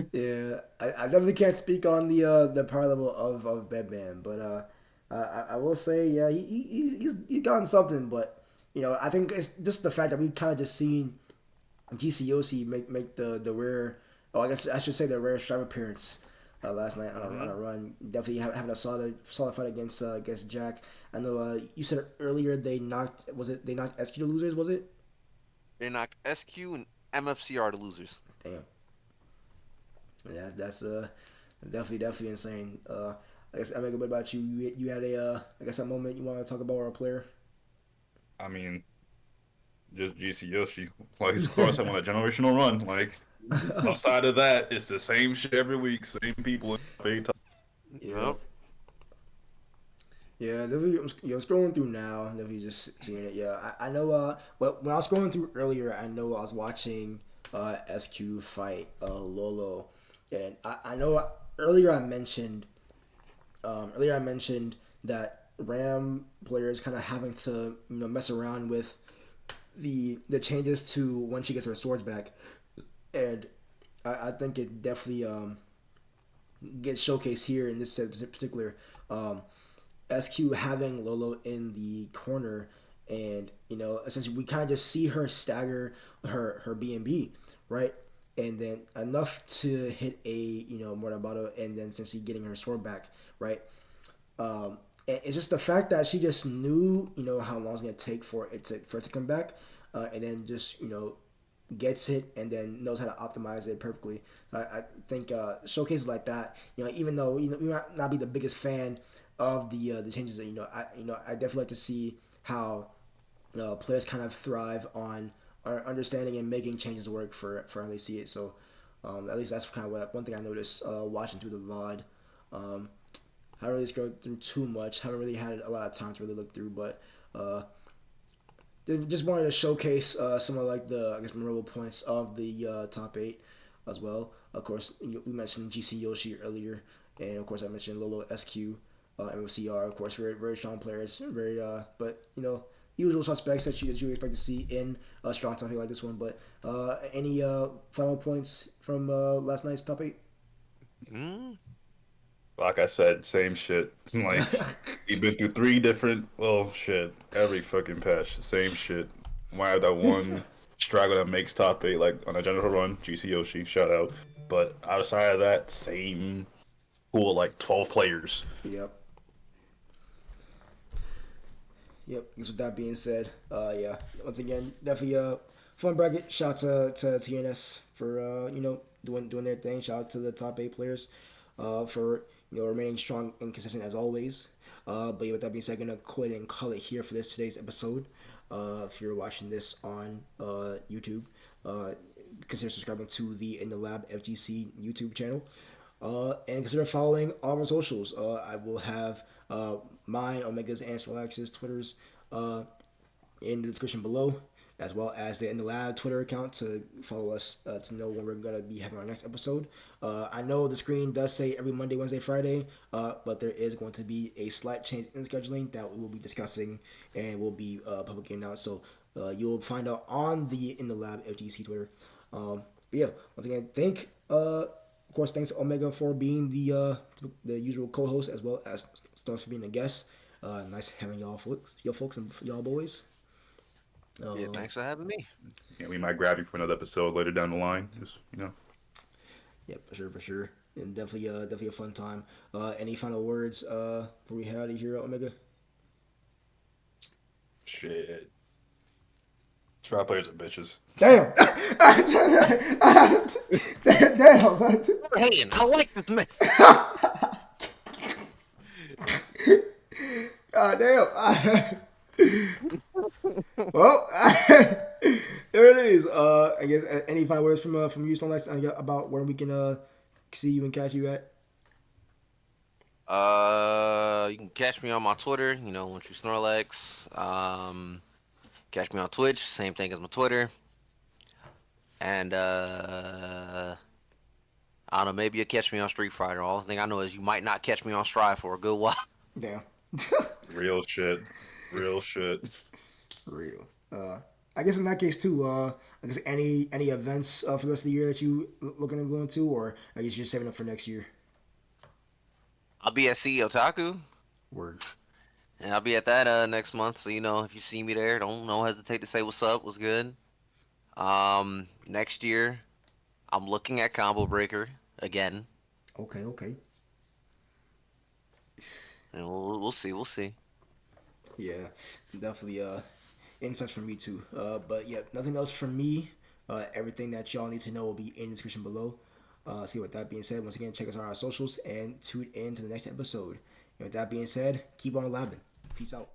yeah. I definitely can't speak on the power level of Bedman, but I will say yeah he's gotten something, but I think it's just the fact that we kind of just seen GCOC make the rare, oh I guess I should say the rare strive appearance last night on a run. Definitely having a solid fight against Jack. I know you said earlier they knocked SQ to losers, was it? They knocked SQ and MFCR to losers. Damn. Yeah, that's definitely insane. I guess Emeka, what about you? You had I guess a moment you want to talk about or a player? I mean, just GC Yoshi. Like, of course, I'm on a generational run. Like, outside of that, it's the same shit every week, same people. Yeah, Yep. yeah. Definitely, I'm scrolling through now. Definitely just seeing it. Yeah, I know. Well, when I was scrolling through earlier, I know I was watching SQ fight Lolo, and I know earlier I mentioned that Ram players kind of having to mess around with the changes to when she gets her swords back, and I think it definitely gets showcased here in this set in particular. SQ having Lolo in the corner, and essentially we kind of just see her stagger her BNB, right, and then enough to hit a Mortabato, and then essentially getting her sword back, right. And it's just the fact that she just knew how long it's gonna take for it to come back, and then just gets it and then knows how to optimize it perfectly. I think showcases like that, even though we might not be the biggest fan of the changes that I definitely like to see how players kind of thrive on understanding and making changes work for how they see it. So at least that's kind of one thing I noticed watching through the VOD. Haven't really scrolled through too much. Haven't really had a lot of time to really look through, but they just wanted to showcase some of like the I guess memorable points of the top eight as well. Of course, we mentioned GC Yoshi earlier, and of course I mentioned Lolo SQ, MCR. Of course, very strong players. Very but usual suspects that you expect to see in a strong top eight like this one. But any final points from last night's top eight? Mm. Like I said, same shit. Like, we've been through three different, well, shit, every fucking patch, same shit. Why have that one straggle that makes top eight, like, on a general run, GC Yoshi, shout out. But outside of that, same pool, like, 12 players. Yep. Yep. I guess with that being said, yeah. Once again, definitely a fun bracket. Shout out to TNS for doing their thing. Shout out to the top eight players for remaining strong and consistent as always. But yeah, with that being said, I'm gonna go ahead and call it here for today's episode. If you're watching this on YouTube, consider subscribing to the In the Lab FGC YouTube channel. And consider following all our socials. I will have mine, Omega's, and Snorlax's Twitters in the description below, as well as the In the Lab Twitter account to follow us to know when we're going to be having our next episode. I know the screen does say every Monday, Wednesday, Friday, but there is going to be a slight change in scheduling that we will be discussing and will be publicly announced. So you'll find out on the In the Lab FGC Twitter. But yeah, once again, of course, thanks to Omega for being the usual co-host, as well as Stones for being a guest. Nice having y'all folks and y'all boys. Yeah, thanks for having me. Yeah, we might grab you for another episode later down the line. Just Yeah, for sure, and definitely a fun time. Any final words before we head out of here, Omega? shit. Trap players are bitches. Damn, damn, man. Hey, I like this man. God damn. Well, there it is. I guess any final words from you, Snorlax, about where we can see you and catch you at? You can catch me on my Twitter. OneTruSnorlax. Catch me on Twitch. Same thing as my Twitter. And I don't know. Maybe you'll catch me on Street Fighter. All the thing I know is you might not catch me on Strive for a good while. Damn. Real shit. Real shit. Real. I guess in that case too. I guess any events for the rest of the year that you looking to go into, or I guess you're saving up for next year. I'll be at CEO Otaku. Word. And I'll be at that next month. So if you see me there, don't hesitate to say what's up, what's good. Next year, I'm looking at Combo Breaker again, Okay. and we'll see. Yeah, definitely insights from me too. But yeah, nothing else from me. Everything that y'all need to know will be in the description below. So with that being said, once again, check us out on our socials and tune in to the next episode. And with that being said, keep on labbing. Peace out.